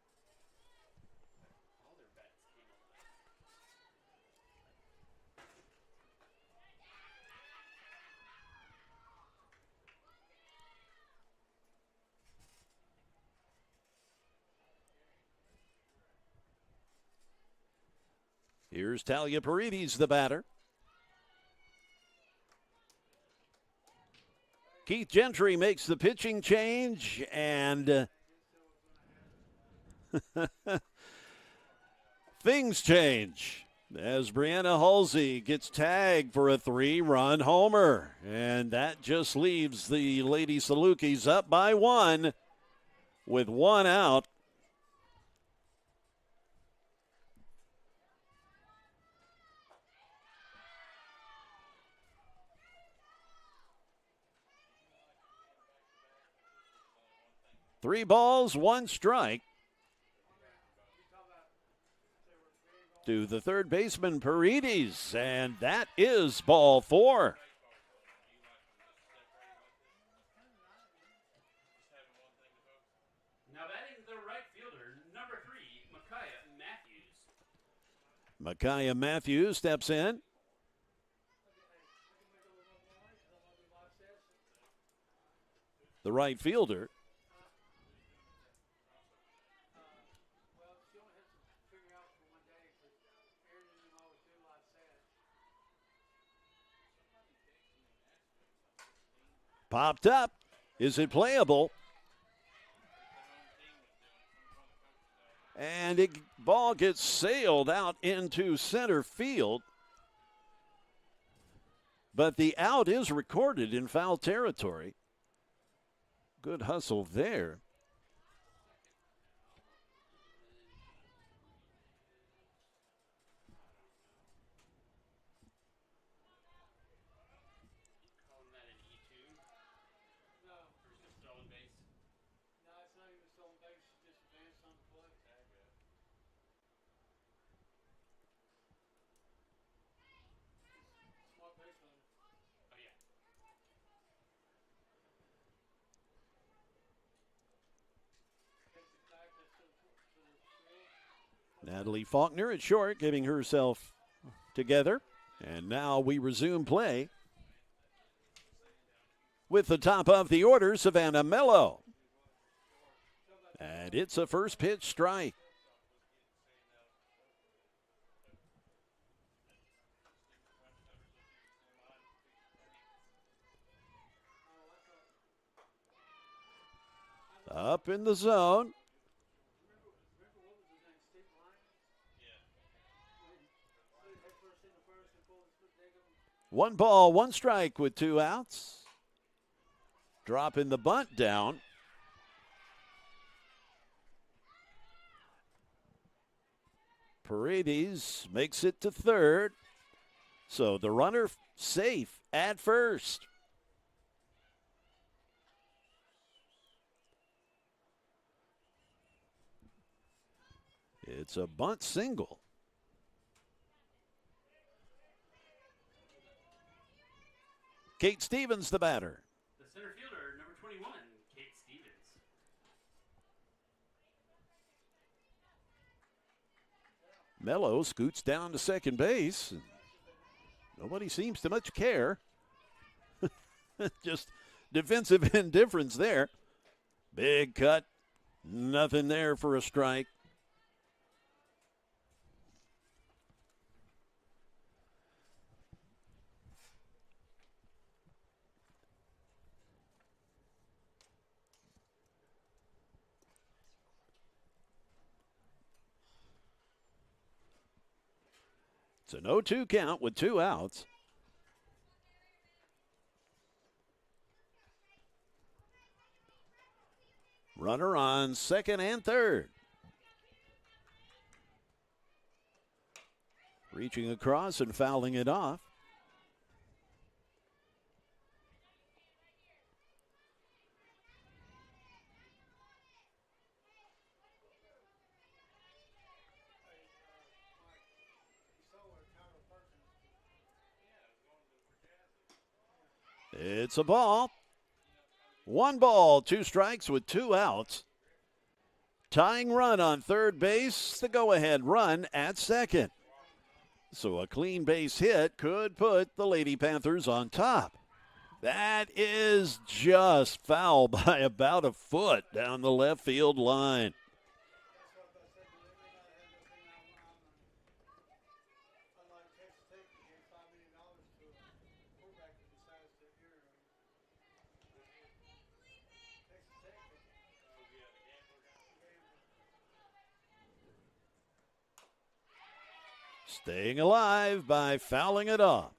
Here's Talia Paredes, the batter. Keith Gentry makes the pitching change, and things change as Brianna Halsey gets tagged for a 3-run homer. And that just leaves the Lady Salukis up by 1 with 1 out. Three balls, 1 strike to the third baseman, Paredes, and that is ball 4. Now batting the right fielder, number 3, Micaiah Matthews. Micaiah Matthews steps in. The right fielder. Popped up. Is it playable? And ball gets sailed out into center field. But the out is recorded in foul territory. Good hustle there. Natalie Faulkner at short, getting herself together. And now we resume play with the top of the order, Savannah Mello. And it's a first pitch strike. Up in the zone. One ball, 1 strike with 2 outs. Dropping the bunt down. Paredes makes it to third. So the runner safe at first. It's a bunt single. Kate Stevens, the batter. The center fielder, number 21, Kate Stevens. Mello scoots down to second base. Nobody seems to much care. Just defensive indifference there. Big cut. Nothing there for a strike. It's an 0-2 count with 2 outs. Runner on second and third. Reaching across and fouling it off. It's a ball. 1 ball, 2 strikes with 2 outs. Tying run on third base, the go-ahead run at second. So a clean base hit could put the Lady Panthers on top. That is just foul by about a foot down the left field line. Staying alive by fouling it off.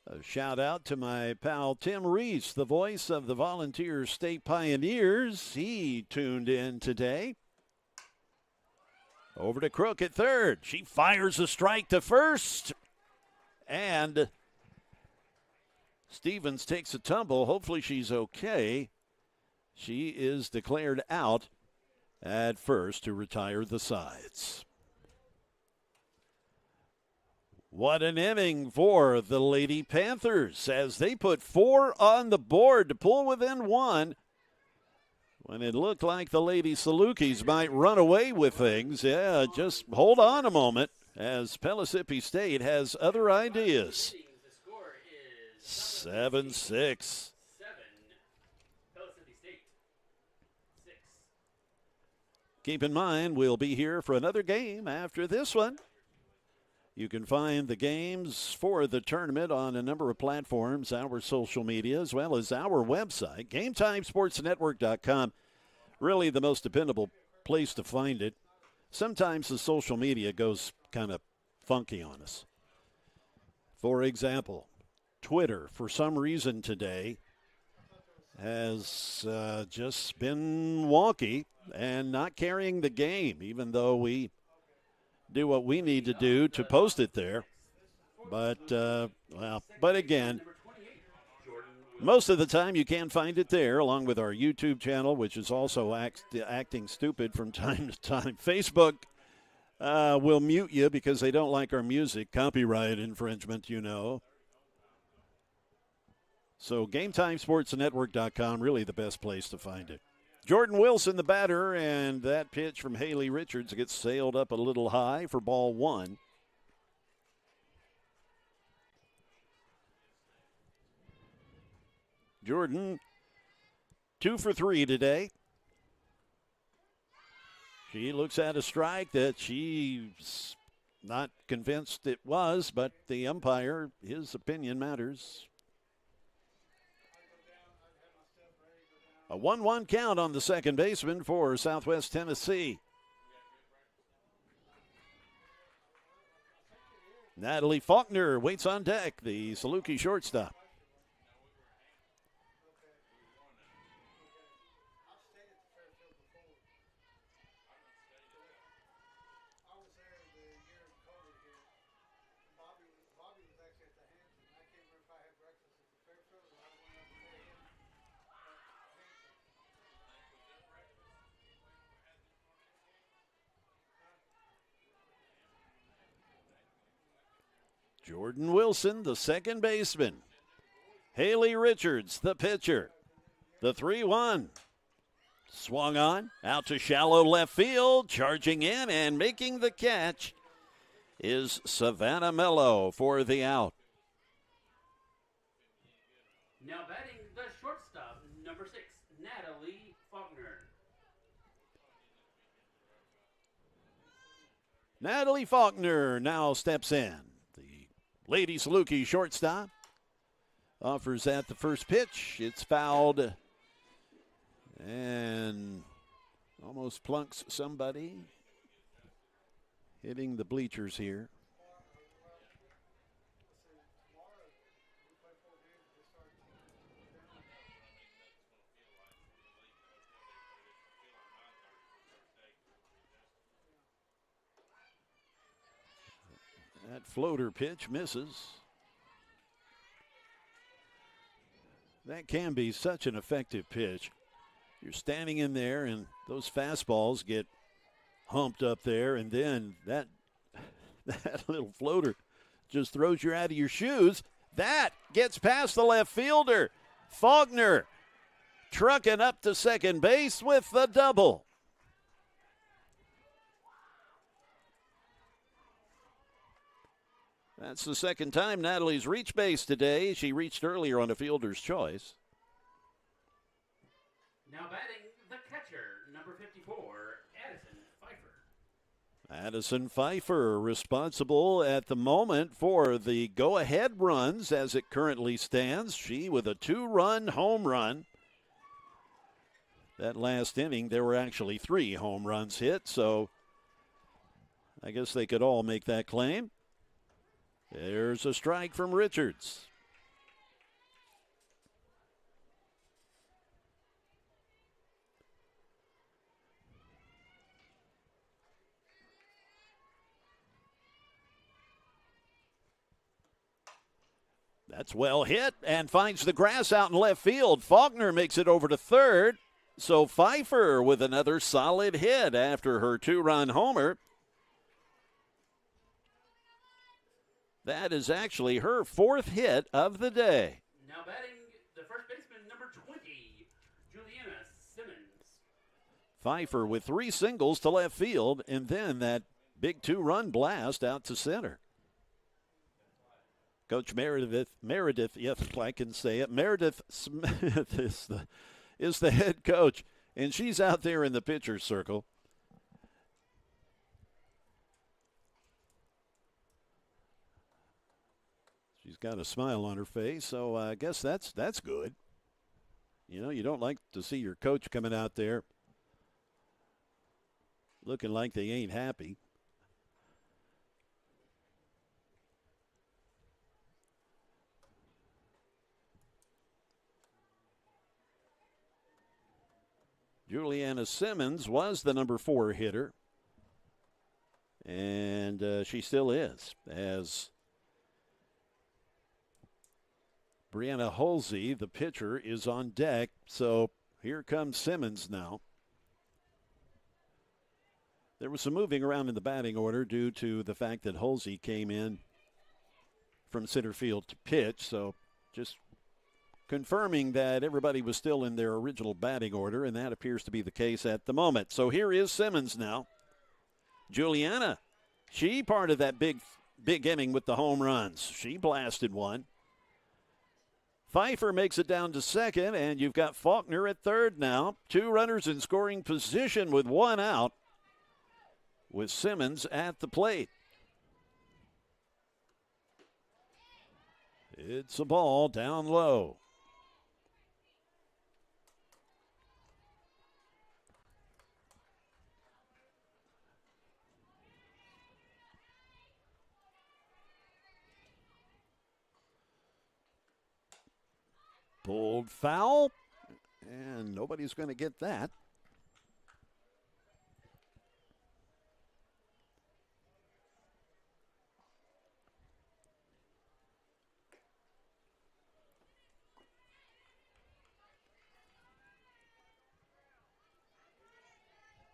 A shout out to my pal Tim Reese, the voice of the Volunteer State Pioneers. He tuned in today. Over to Crook at third. She fires a strike to first. And Stevens takes a tumble. Hopefully she's okay. She is declared out at first to retire the sides. What an inning for the Lady Panthers as they put 4 on the board to pull within 1 when it looked like the Lady Salukis might run away with things. Yeah, just hold on a moment as Pellissippi State has other ideas. 7-6. Keep in mind, we'll be here for another game after this one. You can find the games for the tournament on a number of platforms, our social media, as well as our website, GameTimeSportsNetwork.com. Really the most dependable place to find it. Sometimes the social media goes kind of funky on us. For example, Twitter, for some reason today, has just been wonky and not carrying the game, even though we do what we need to do to post it there. But again, most of the time you can find it there, along with our YouTube channel, which is also acting stupid from time to time. Facebook will mute you because they don't like our music. Copyright infringement, you know. So GameTimeSportsNetwork.com, really the best place to find it. Jordan Wilson, the batter, and that pitch from Haley Richards gets sailed up a little high for ball 1. Jordan, 2 for 3 today. She looks at a strike that she's not convinced it was, but the umpire, his opinion matters. A 1-1 count on the second baseman for Southwest Tennessee. Natalie Faulkner waits on deck, the Saluki shortstop. Jordan Wilson, the second baseman. Haley Richards, the pitcher. The 3-1. Swung on, out to shallow left field, charging in and making the catch is Savannah Mello for the out. Now batting the shortstop, number 6, Natalie Faulkner. Natalie Faulkner now steps in. Lady Saluki shortstop offers at the first pitch. It's fouled and almost plunks somebody. hitting the bleachers here. That floater pitch misses. That can be such an effective pitch. You're standing in there, and those fastballs get humped up there, and then that little floater just throws you out of your shoes. That gets past the left fielder. Faulkner trucking up to second base with the double. That's the second time Natalie's reached base today. She reached earlier on a fielder's choice. Now batting the catcher, number 54, Addison Pfeiffer. Addison Pfeiffer responsible at the moment for the go-ahead runs as it currently stands. She with a 2-run home run. That last inning, there were actually 3 home runs hit, so I guess they could all make that claim. There's a strike from Richards. That's well hit and finds the grass out in left field. Faulkner makes it over to third. So Pfeiffer with another solid hit after her 2-run homer. That is actually her 4th hit of the day. Now batting the first baseman, number 20, Juliana Simmons. Pfeiffer with 3 singles to left field, and then that big 2-run blast out to center. Coach Meredith, yes, I can say it. Meredith Smith is the head coach, and she's out there in the pitcher's circle. She's got a smile on her face, so I guess that's good. You know, you don't like to see your coach coming out there looking like they ain't happy. Juliana Simmons was the number 4 hitter, and she still is, as Brianna Halsey, the pitcher, is on deck. So here comes Simmons now. There was some moving around in the batting order due to the fact that Halsey came in from center field to pitch. So just confirming that everybody was still in their original batting order, and that appears to be the case at the moment. So here is Simmons now. Juliana, she part of that big inning with the home runs. She blasted one. Pfeiffer makes it down to second, and you've got Faulkner at third now. 2 runners in scoring position with 1 out, with Simmons at the plate. It's a ball down low. Pulled foul, and nobody's going to get that.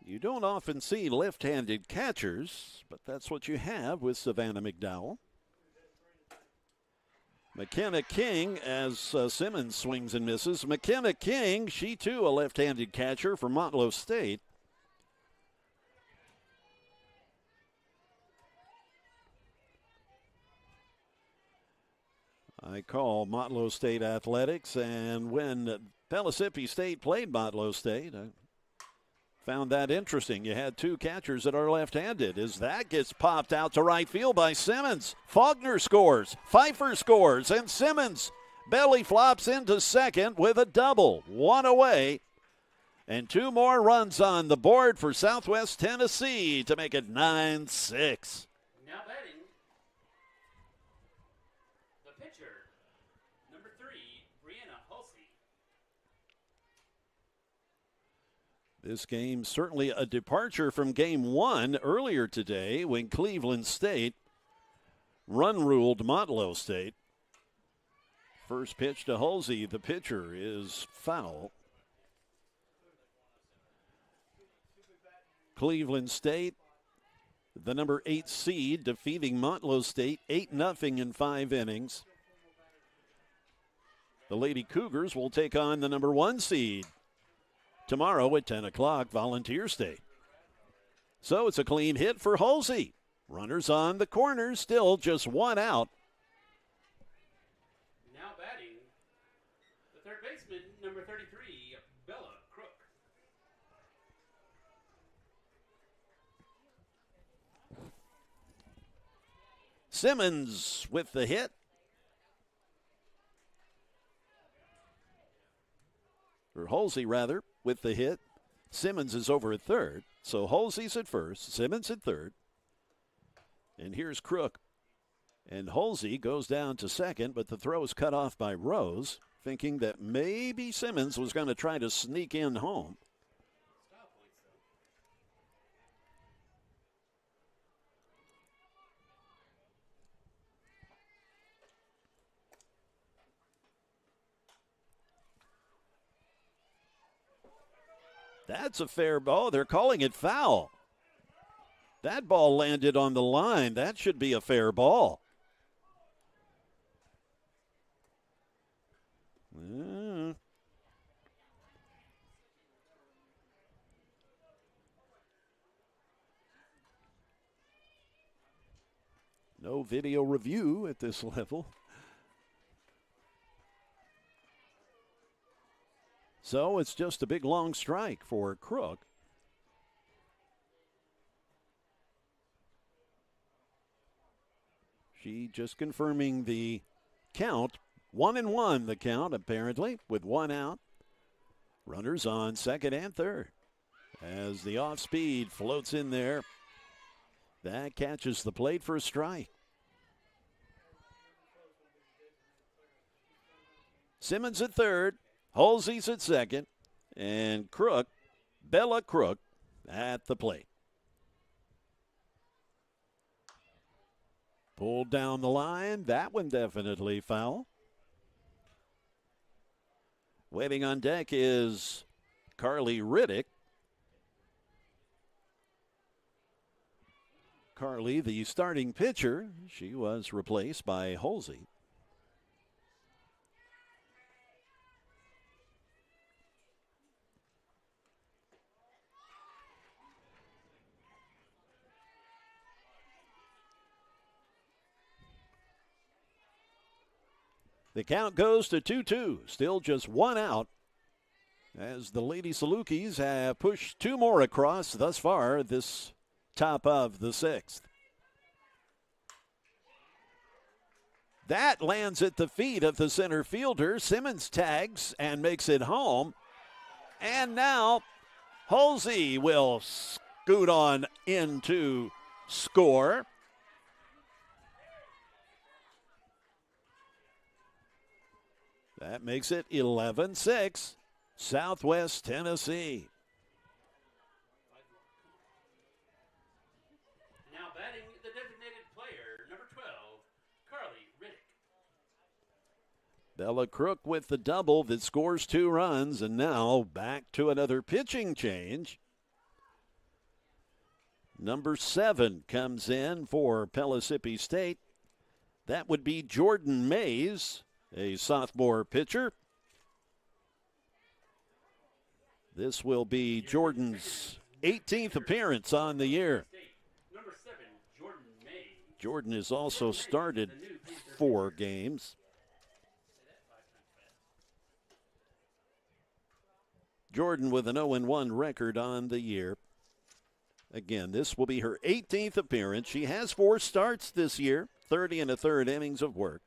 You don't often see left-handed catchers, but that's what you have with Savannah McDowell. McKenna King, as Simmons swings and misses. McKenna King, she too a left-handed catcher for Motlow State. I call Motlow State athletics, and when Pellissippi State played Motlow State, I found that interesting. You had 2 catchers that are left-handed as that gets popped out to right field by Simmons. Faulkner scores, Pfeiffer scores, and Simmons belly flops into second with a double. 1 away. And 2 more runs on the board for Southwest Tennessee to make it 9-6. Now batting, the pitcher, number 3, Brianna Hulsey. This game certainly a departure from game 1 earlier today when Cleveland State run-ruled Motlow State. First pitch to Hulsey, the pitcher, is foul. Cleveland State, the number 8 seed, defeating Motlow State 8-0 in 5 innings. The Lady Cougars will take on the number 1 seed tomorrow at 10 o'clock, Volunteer State. So it's a clean hit for Hulsey. Runners on the corner, still just 1 out. Now batting, the third baseman, number 33, Bella Crook. Simmons with the hit. Or Hulsey, rather, with the hit. Simmons is over at third. So Hulsey's at first, Simmons at third. And here's Crook. And Hulsey goes down to second, but the throw is cut off by Rose, thinking that maybe Simmons was going to try to sneak in home. That's a fair ball. They're calling it foul. That ball landed on the line. That should be a fair ball. No video review at this level. So it's just a big long strike for Crook. She just confirming the count. 1-1 the count, apparently, with 1 out. Runners on second and third. As the off speed floats in there, that catches the plate for a strike. Simmons at third. Hulsey's at second, and Crook, Bella Crook, at the plate. Pulled down the line. That one definitely foul. Waiting on deck is Carly Riddick. Carly, the starting pitcher, she was replaced by Hulsey. The count goes to 2-2. Still just 1 out as the Lady Salukis have pushed 2 more across thus far this top of the 6th. That lands at the feet of the center fielder. Simmons tags and makes it home. And now Hulsey will scoot on in to score. That makes it 11-6, Southwest Tennessee. Now batting, the designated player, number 12, Carly Riddick. Bella Crook with the double that scores 2 runs, and now back to another pitching change. Number 7 comes in for Pellissippi State. That would be Jordan Mays, a sophomore pitcher. This will be Jordan's 18th appearance on the year. Number 7, Jordan May. Jordan has also started 4 games. Jordan with an 0-1 record on the year. Again, this will be her 18th appearance. She has 4 starts this year, 30 1/3 innings of work.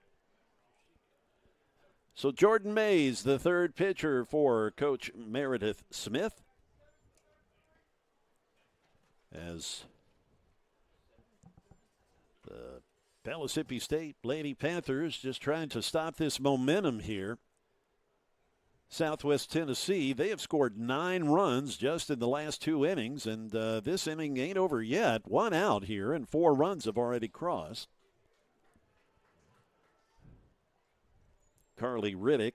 So Jordan Mays, the third pitcher for Coach Meredith Smith. as the Pellissippi State Lady Panthers just trying to stop this momentum here. Southwest Tennessee, they have scored 9 runs just in the last 2 innings, and this inning ain't over yet. 1 out here, and 4 runs have already crossed. Carly Riddick,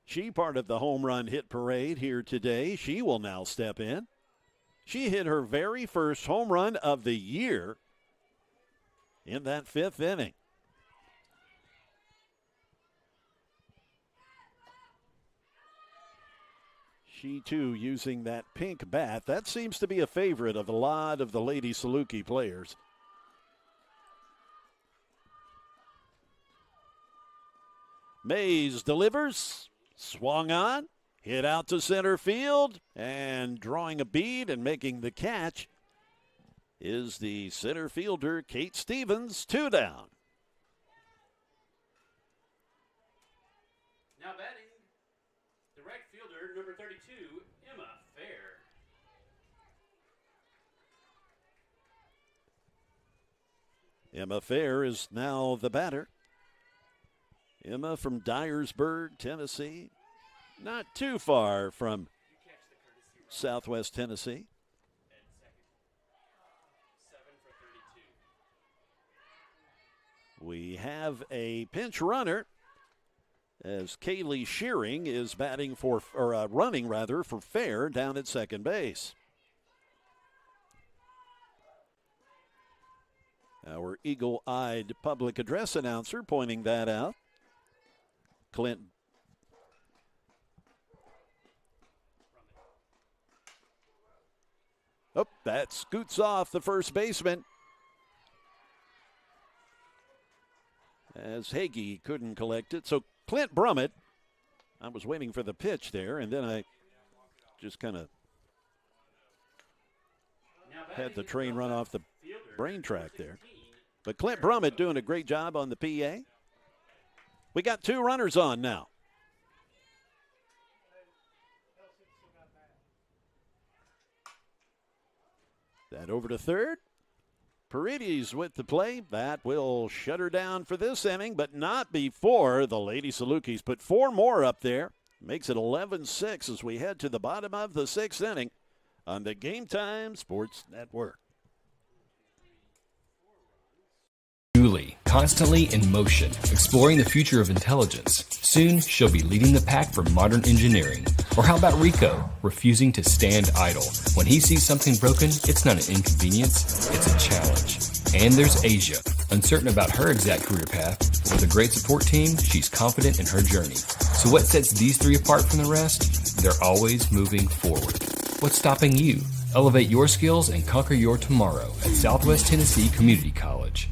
she part of the home run hit parade here today. She will now step in. She hit her very first home run of the year in that 5th inning. She, too, using that pink bat. That seems to be a favorite of a lot of the Lady Saluki players. Mays delivers, swung on, hit out to center field, and drawing a bead and making the catch is the center fielder, Kate Stevens. 2 down. Now batting, the right fielder, number 32, Emma Fair. Emma Fair is now the batter. Emma from Dyersburg, Tennessee. Not too far from Southwest Tennessee. We have a pinch runner as Kaylee Shearing is batting for, or running rather, for Fair down at second base. Our eagle-eyed public address announcer pointing that out. Clint. Oh, that scoots off the first baseman. As Hagee couldn't collect it. So Clint Brummett, I was waiting for the pitch there, and then I just kind of had the train run off the brain track there. But Clint Brummett doing a great job on the PA. We got 2 runners on now. That over to third. Paredes with the play. That will shut her down for this inning, but not before the Lady Salukis put 4 more up there. Makes it 11-6 as we head to the bottom of the 6th inning on the Game Time Sports Network. Julie, constantly in motion, exploring the future of intelligence. Soon, she'll be leading the pack for modern engineering. Or how about Rico, refusing to stand idle? When he sees something broken, it's not an inconvenience, it's a challenge. And there's Asia, uncertain about her exact career path. With a great support team, she's confident in her journey. So what sets these 3 apart from the rest? They're always moving forward. What's stopping you? Elevate your skills and conquer your tomorrow at Southwest Tennessee Community College.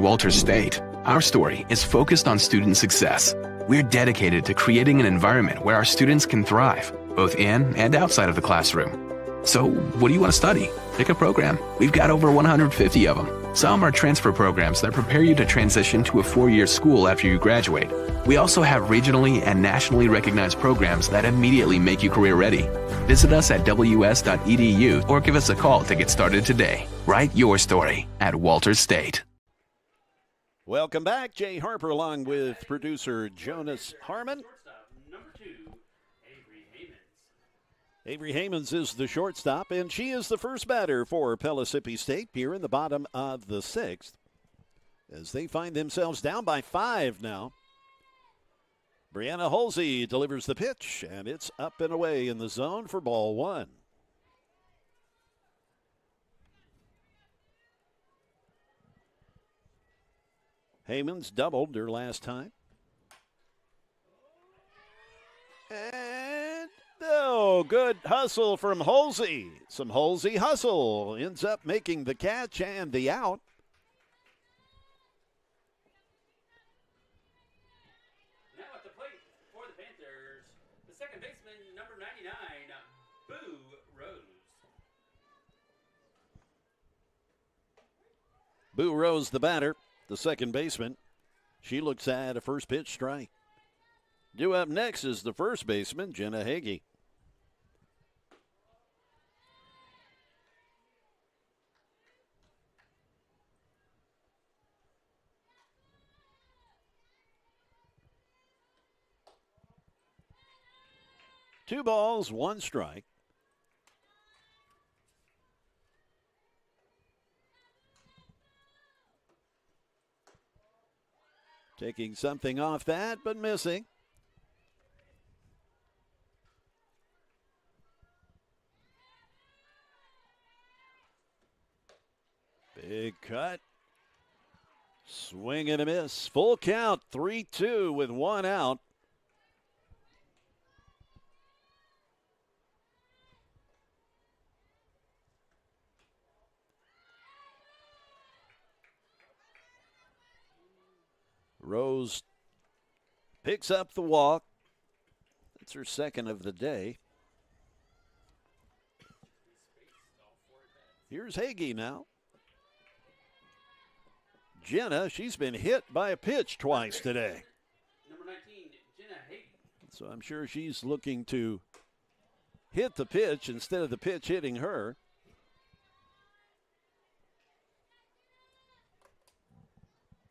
Walters State. Our story is focused on student success. We're dedicated to creating an environment where our students can thrive, both in and outside of the classroom. So, what do you want to study? Pick a program. We've got over 150 of them. Some are transfer programs that prepare you to transition to a 4-year school after you graduate. We also have regionally and nationally recognized programs that immediately make you career ready. Visit us at ws.edu or give us a call to get started today. Write your story at Walters State. Welcome back. Jay Harper along with producer Jonas Harmon. Number 2, Avery Hamons. Avery Hamons is the shortstop, and she is the first batter for Pellissippi State here in the bottom of the 6th as they find themselves down by 5 now. Brianna Halsey delivers the pitch, and it's up and away in the zone for ball 1. Hamons doubled her last time. And, good hustle from Halsey. Some Halsey hustle ends up making the catch and the out. Now at the plate for the Panthers, the second baseman, number 99, Boo Rose. Boo Rose, the batter, the second baseman. She looks at a first pitch strike. Due up next is the first baseman, Jenna Hagee. Two balls, one strike. Taking something off that, but missing. Big cut. Swing and a miss. Full count, 3-2 with one out. Rose picks up the walk. That's her second of the day. Here's Hagee now. Jenna, she's been hit by a pitch twice today. Number 19, Jenna Hagee. So I'm sure she's looking to hit the pitch instead of the pitch hitting her.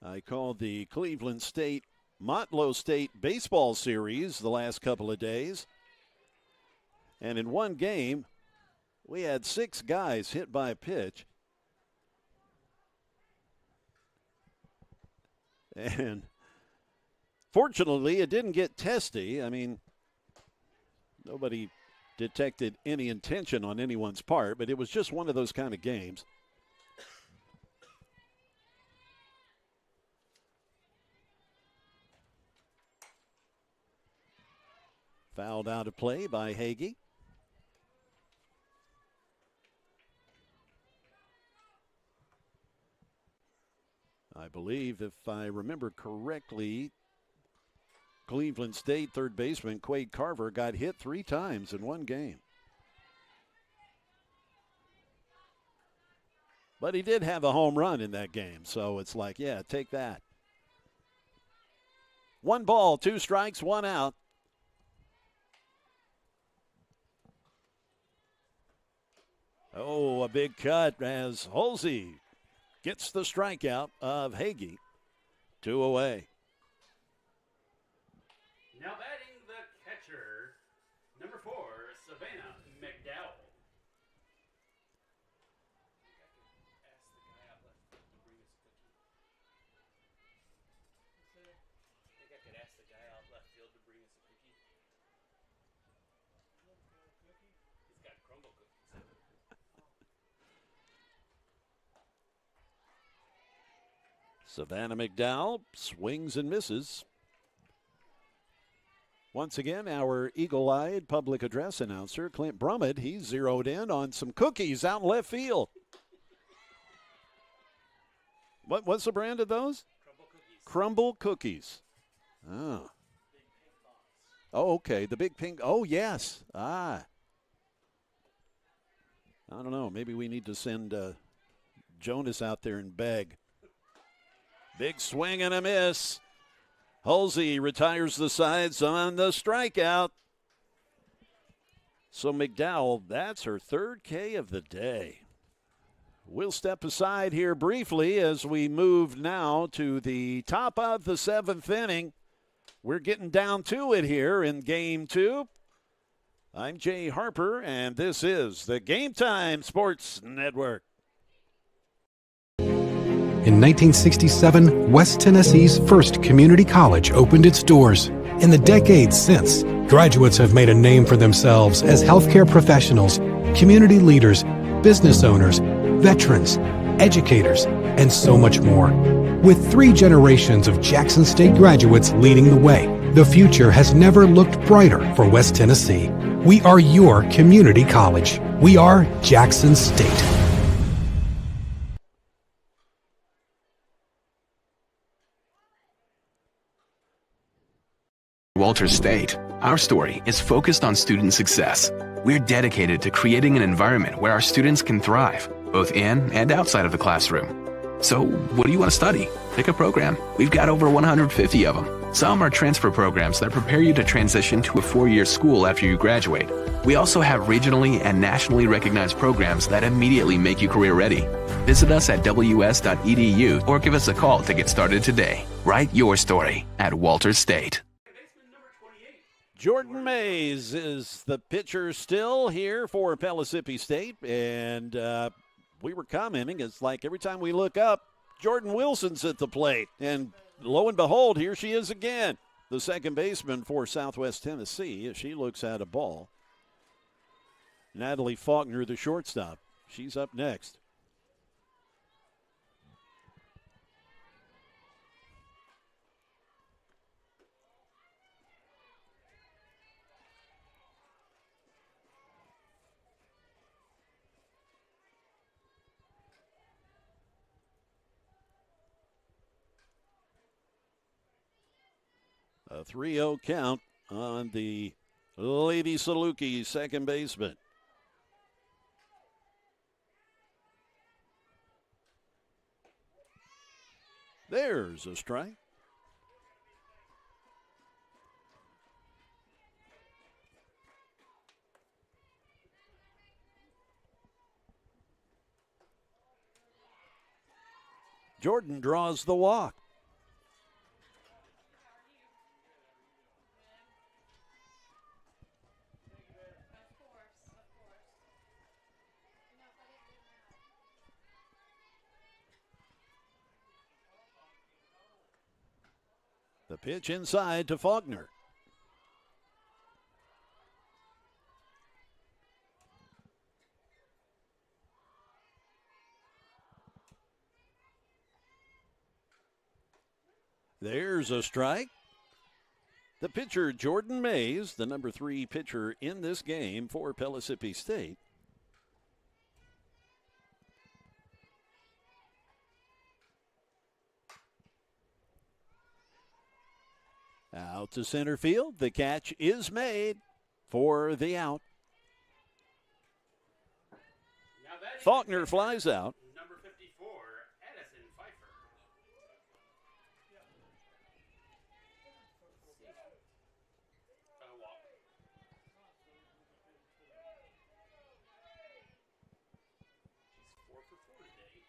I called the Cleveland State Motlow State baseball series the last couple of days. And in one game, we had 6 guys hit by a pitch. And fortunately, it didn't get testy. I mean, nobody detected any intention on anyone's part, but it was just one of those kind of games. Fouled out of play by Hagee. I believe, if I remember correctly, Cleveland State third baseman Quade Carver got hit 3 times in one game. But he did have a home run in that game, so it's like, yeah, take that. 1 ball, 2 strikes, 1 out. Oh, a big cut as Halsey gets the strikeout of Hagee. 2 away. Now batting the catcher, number 4, Savannah McDowell. I think I could ask the guy out left field to bring us a cookie. He's got crumble cookies. Savannah McDowell swings and misses. Once again, our eagle-eyed public address announcer, Clint Brummett, he's zeroed in on some cookies out in left field. What's the brand of those? Crumble cookies. Oh. Oh, okay. The big pink. Oh, yes. Ah. I don't know. Maybe we need to send Jonas out there and beg. Big swing and a miss. Halsey retires the sides on the strikeout. So McDowell, that's her 3rd K of the day. We'll step aside here briefly as we move now to the top of the 7th inning. We're getting down to it here in Game 2. I'm Jay Harper, and this is the Game Time Sports Network. In 1967, West Tennessee's first community college opened its doors. In the decades since, graduates have made a name for themselves as healthcare professionals, community leaders, business owners, veterans, educators, and so much more. With 3 generations of Jackson State graduates leading the way, the future has never looked brighter for West Tennessee. We are your community college. We are Jackson State. Walters State, our story is focused on student success. We're dedicated to creating an environment where our students can thrive, both in and outside of the classroom. So, what do you want to study? Pick a program. We've got over 150 of them. Some are transfer programs that prepare you to transition to a 4-year school after you graduate. We also have regionally and nationally recognized programs that immediately make you career ready. Visit us at ws.edu or give us a call to get started today. Write your story at Walters State. Jordan Mays is the pitcher still here for Pellissippi State, and we were commenting, it's like every time we look up, Jordan Wilson's at the plate, and lo and behold, here she is again, the second baseman for Southwest Tennessee, as she looks at a ball. Natalie Faulkner, the shortstop, she's up next. A 3-0 count on the Lady Saluki, second baseman. There's a strike. Jordan draws the walk. The pitch inside to Faulkner. There's a strike. The pitcher, Jordan Mays, the number 3 pitcher in this game for Pellissippi State. Out to center field. The catch is made for the out. Faulkner flies out. Number 54, Addison Pfeiffer. She's 4 for 4 today.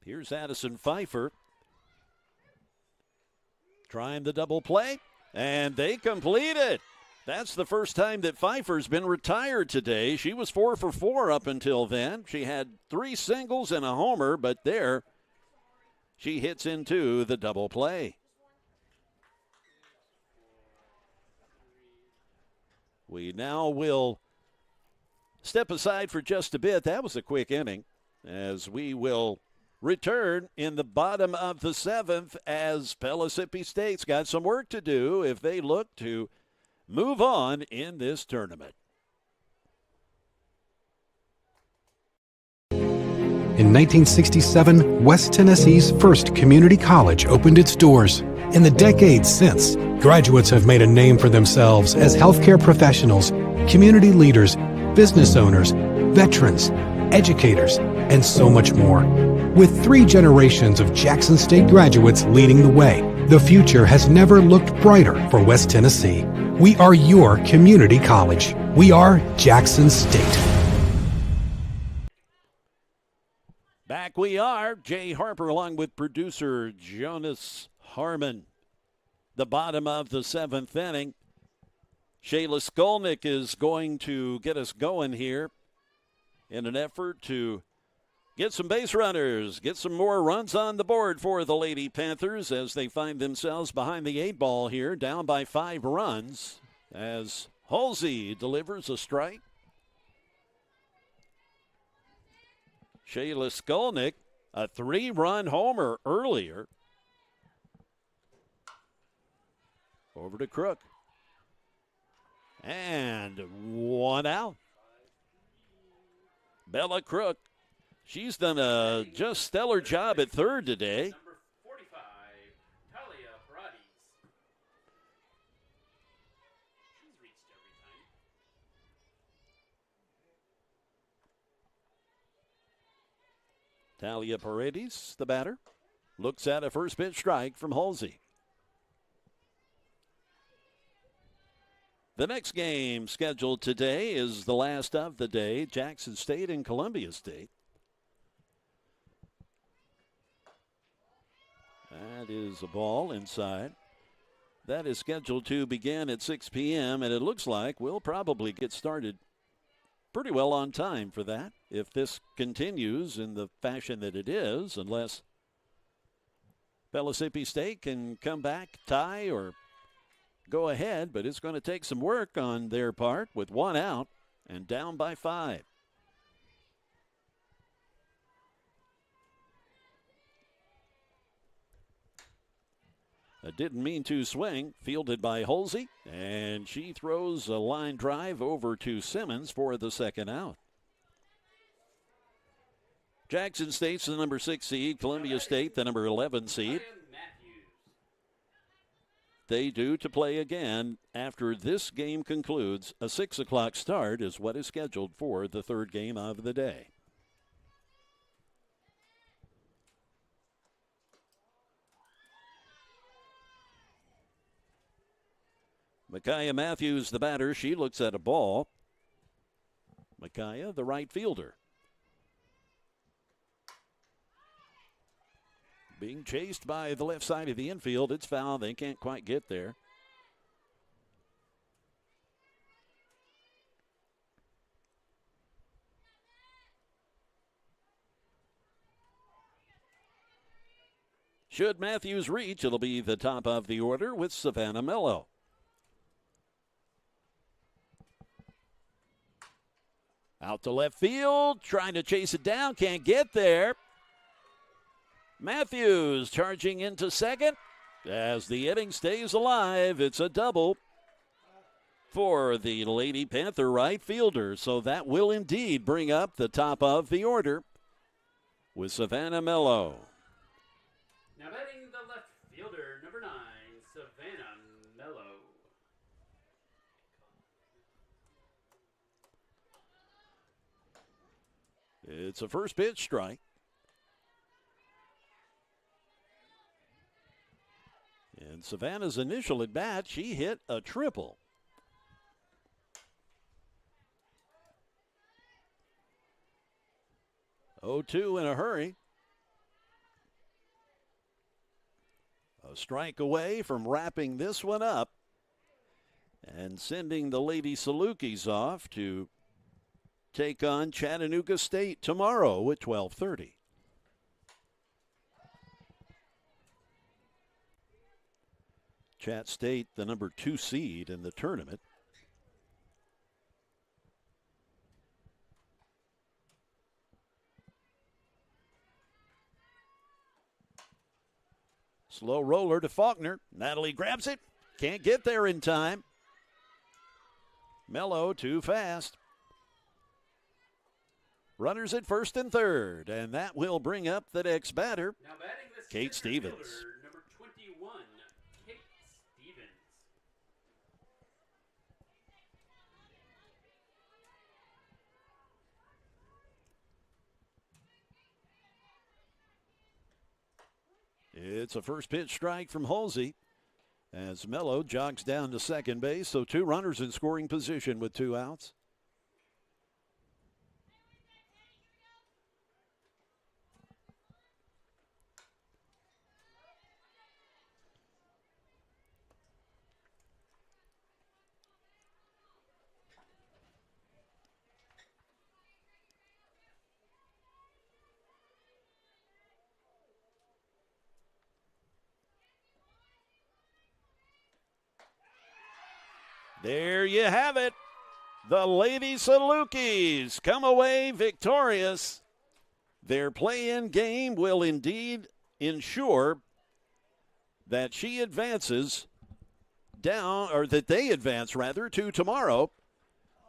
Here's Addison Pfeiffer trying the double play, and they complete it. That's the first time that Pfeiffer's been retired today. She was 4 for 4 up until then. She had 3 singles and a homer, but there she hits into the double play. We now will step aside for just a bit. That was a quick inning, as we will return in the bottom of the 7th, as Pellissippi State's got some work to do if they look to move on in this tournament. In 1967, West Tennessee's first community college opened its doors. In the decades since, graduates have made a name for themselves as healthcare professionals, community leaders, business owners, veterans, educators, and so much more. With 3 generations of Jackson State graduates leading the way, the future has never looked brighter for West Tennessee. We are your community college. We are Jackson State. Back we are. Jay Harper along with producer Jonas Harmon. The bottom of the 7th inning. Shayla Skolnick is going to get us going here in an effort to get some base runners, get some more runs on the board for the Lady Panthers as they find themselves behind the 8 ball here, down by 5 runs, as Halsey delivers a strike. Shayla Skolnick, a 3-run homer earlier. Over to Crook. And 1 out. Bella Crook, she's done a just stellar job at third today. Number 45, Talia Paredes. She's reached every time. Talia Paredes, the batter, looks at a first pitch strike from Halsey. The next game scheduled today is the last of the day, Jackson State and Columbia State. That is a ball inside. That is scheduled to begin at 6 p.m., and it looks like we'll probably get started pretty well on time for that, if this continues in the fashion that it is, unless Pellissippi State can come back, tie, or go ahead. But it's going to take some work on their part with one out and down by 5. A didn't mean to swing, fielded by Halsey, and she throws a line drive over to Simmons for the second out. Jackson State's the number 6 seed, Columbia State the number 11 seed. They due to play again after this game concludes. A 6 o'clock start is what is scheduled for the third game of the day. Micaiah Matthews, the batter, she looks at a ball. Micaiah, the right fielder. Being chased by the left side of the infield. It's foul. They can't quite get there. Should Matthews reach, it'll be the top of the order with Savannah Mello. Out to left field, trying to chase it down, can't get there. Matthews charging into second as the inning stays alive. It's a double for the Lady Panther right fielder. So that will indeed bring up the top of the order with Savannah Mello. Now batting the left fielder, number 9, Savannah Mello. It's a first pitch strike. And Savannah's initial at bat, she hit a triple. Oh, 2 in a hurry. A strike away from wrapping this one up and sending the Lady Salukis off to take on Chattanooga State tomorrow at 12:30. Chat State, the number 2 seed in the tournament. Slow roller to Faulkner. Natalie grabs it. Can't get there in time. Mello too fast. Runners at first and third, and that will bring up the next batter, Now batting the Kate center Stevens. fielder, number 21, Kate Stevens. It's a first pitch strike from Halsey as Mello jogs down to second base, so 2 runners in scoring position with 2 outs. There you have it. The Lady Salukis come away victorious. Their play-in game will indeed ensure that she advances down, or that they advance rather, to tomorrow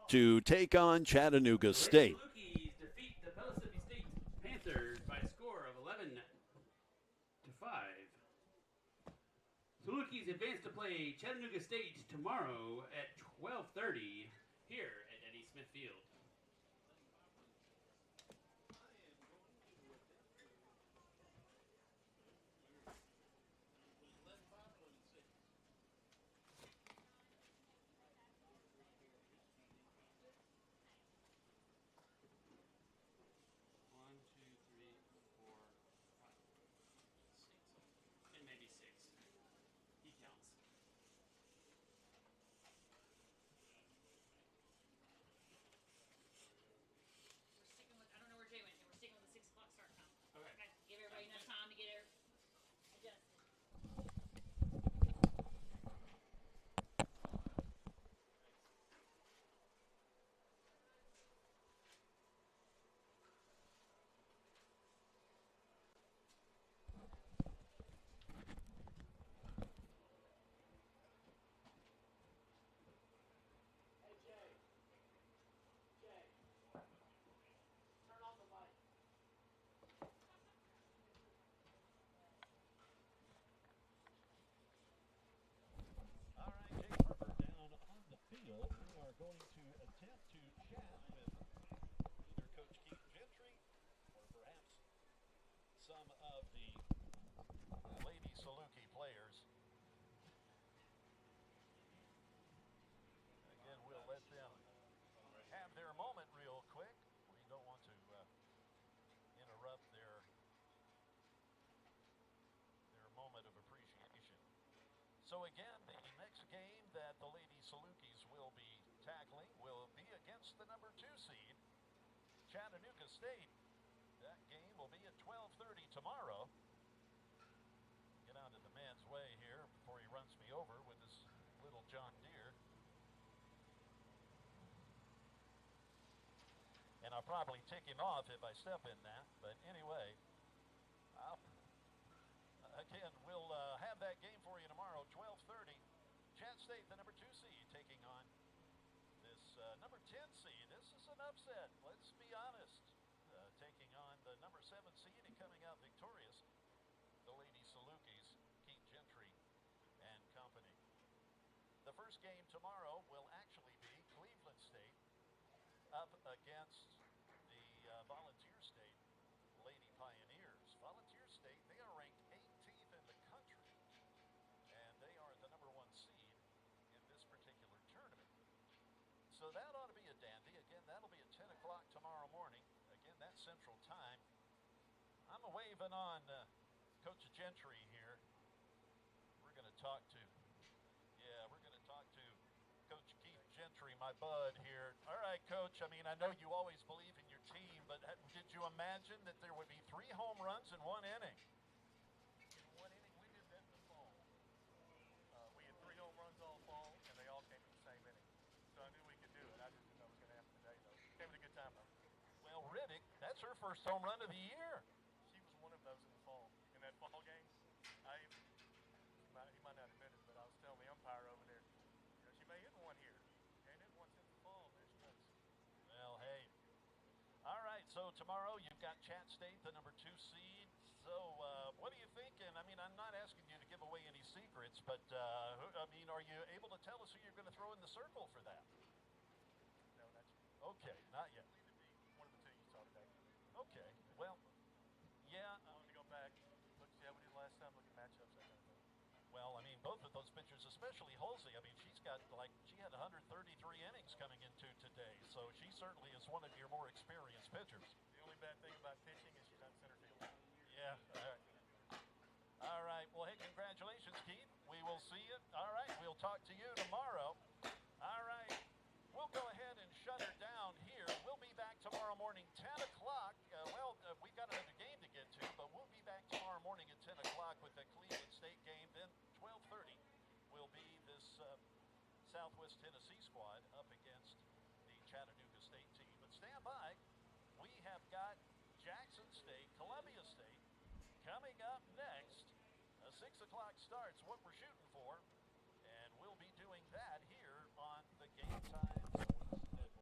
to take on Chattanooga State. Salukis defeat the Pellissippi State Panthers by a score of 11-5. Salukis advance to play Chattanooga State tomorrow at 12:30 here at Eddie Smith Field. going to attempt to chat with either Coach Keith Gentry or perhaps some of the Lady Saluki players. Again, we'll let them have their moment real quick. We don't want to interrupt their moment of appreciation. So again, the next game that the Lady Salukis will be tackling will be against the number 2 seed, Chattanooga State. That game will be at 12:30 tomorrow. Get out of the man's way here before he runs me over with his little John Deere. And I'll probably tick him off if I step in that. But anyway, again, we'll have that game for you tomorrow, 12:30. Chat State, the number 2 seed, taking on this number 10 seed. This is an upset, let's be honest. Taking on the number 7 seed and coming out victorious, the Lady Salukis, Keith Gentry and company. The first game tomorrow will actually be Cleveland State up against the Volunteer State Lady Pioneers. Volunteer State, they are ranked 18th in the country, and they are the number 1 seed in this particular tournament. So that ought to be a dandy. Again, that'll be at 10 o'clock tomorrow morning. Again, that's Central Time. I'm waving on Coach Gentry here. We're going to talk to Coach Keith Gentry, my bud here. All right, Coach, I mean, I know you always believe in your team, but did you imagine that there would be 3 home runs in 1 inning? In 1 inning, we did that in the fall. We had 3 home runs all fall, and they all came in the same inning. So I knew we could do it. I just didn't know it was going to happen today, though. Came at a good time, though. Well, Riddick, that's her first home run of the year. She was one of those in the fall. In that fall game, he might not admit it, but I was telling the umpire over there, you know, she may hit one here. She ain't hit one since the fall. There she goes. Well, hey. All right, so tomorrow you've got Chat State, the number 2 seed. So what are you thinking? I mean, I'm not asking you to give away any secrets, but, I mean, are you able to tell us who you're going to throw in the circle for that? No, not yet. Okay, not yet. Believe it be one of the 2 you saw today. Okay, well, yeah. I wanted to go back, look, see how we did last time, look at matchups, that kind of thing. Well, I mean, both of those pitchers, especially Halsey, I mean, she had 133 innings coming into today, so she certainly is one of your more experienced pitchers. The only bad thing about pitching is she's on center field. Yeah, all right. All right, well, hey, congratulations, Keith. We will see you. All right, we'll talk to you tomorrow. All right, we'll go ahead and shut her down here. We'll be back tomorrow morning, 10 o'clock. We've got another game to get to, but we'll be back tomorrow morning at 10 o'clock with the Cleveland State game. Then 12:30 will be this Southwest Tennessee squad up against the Chattanooga State team. But stand by. We have got Jackson State, Columbia State coming up next. 6 o'clock starts. What we're shooting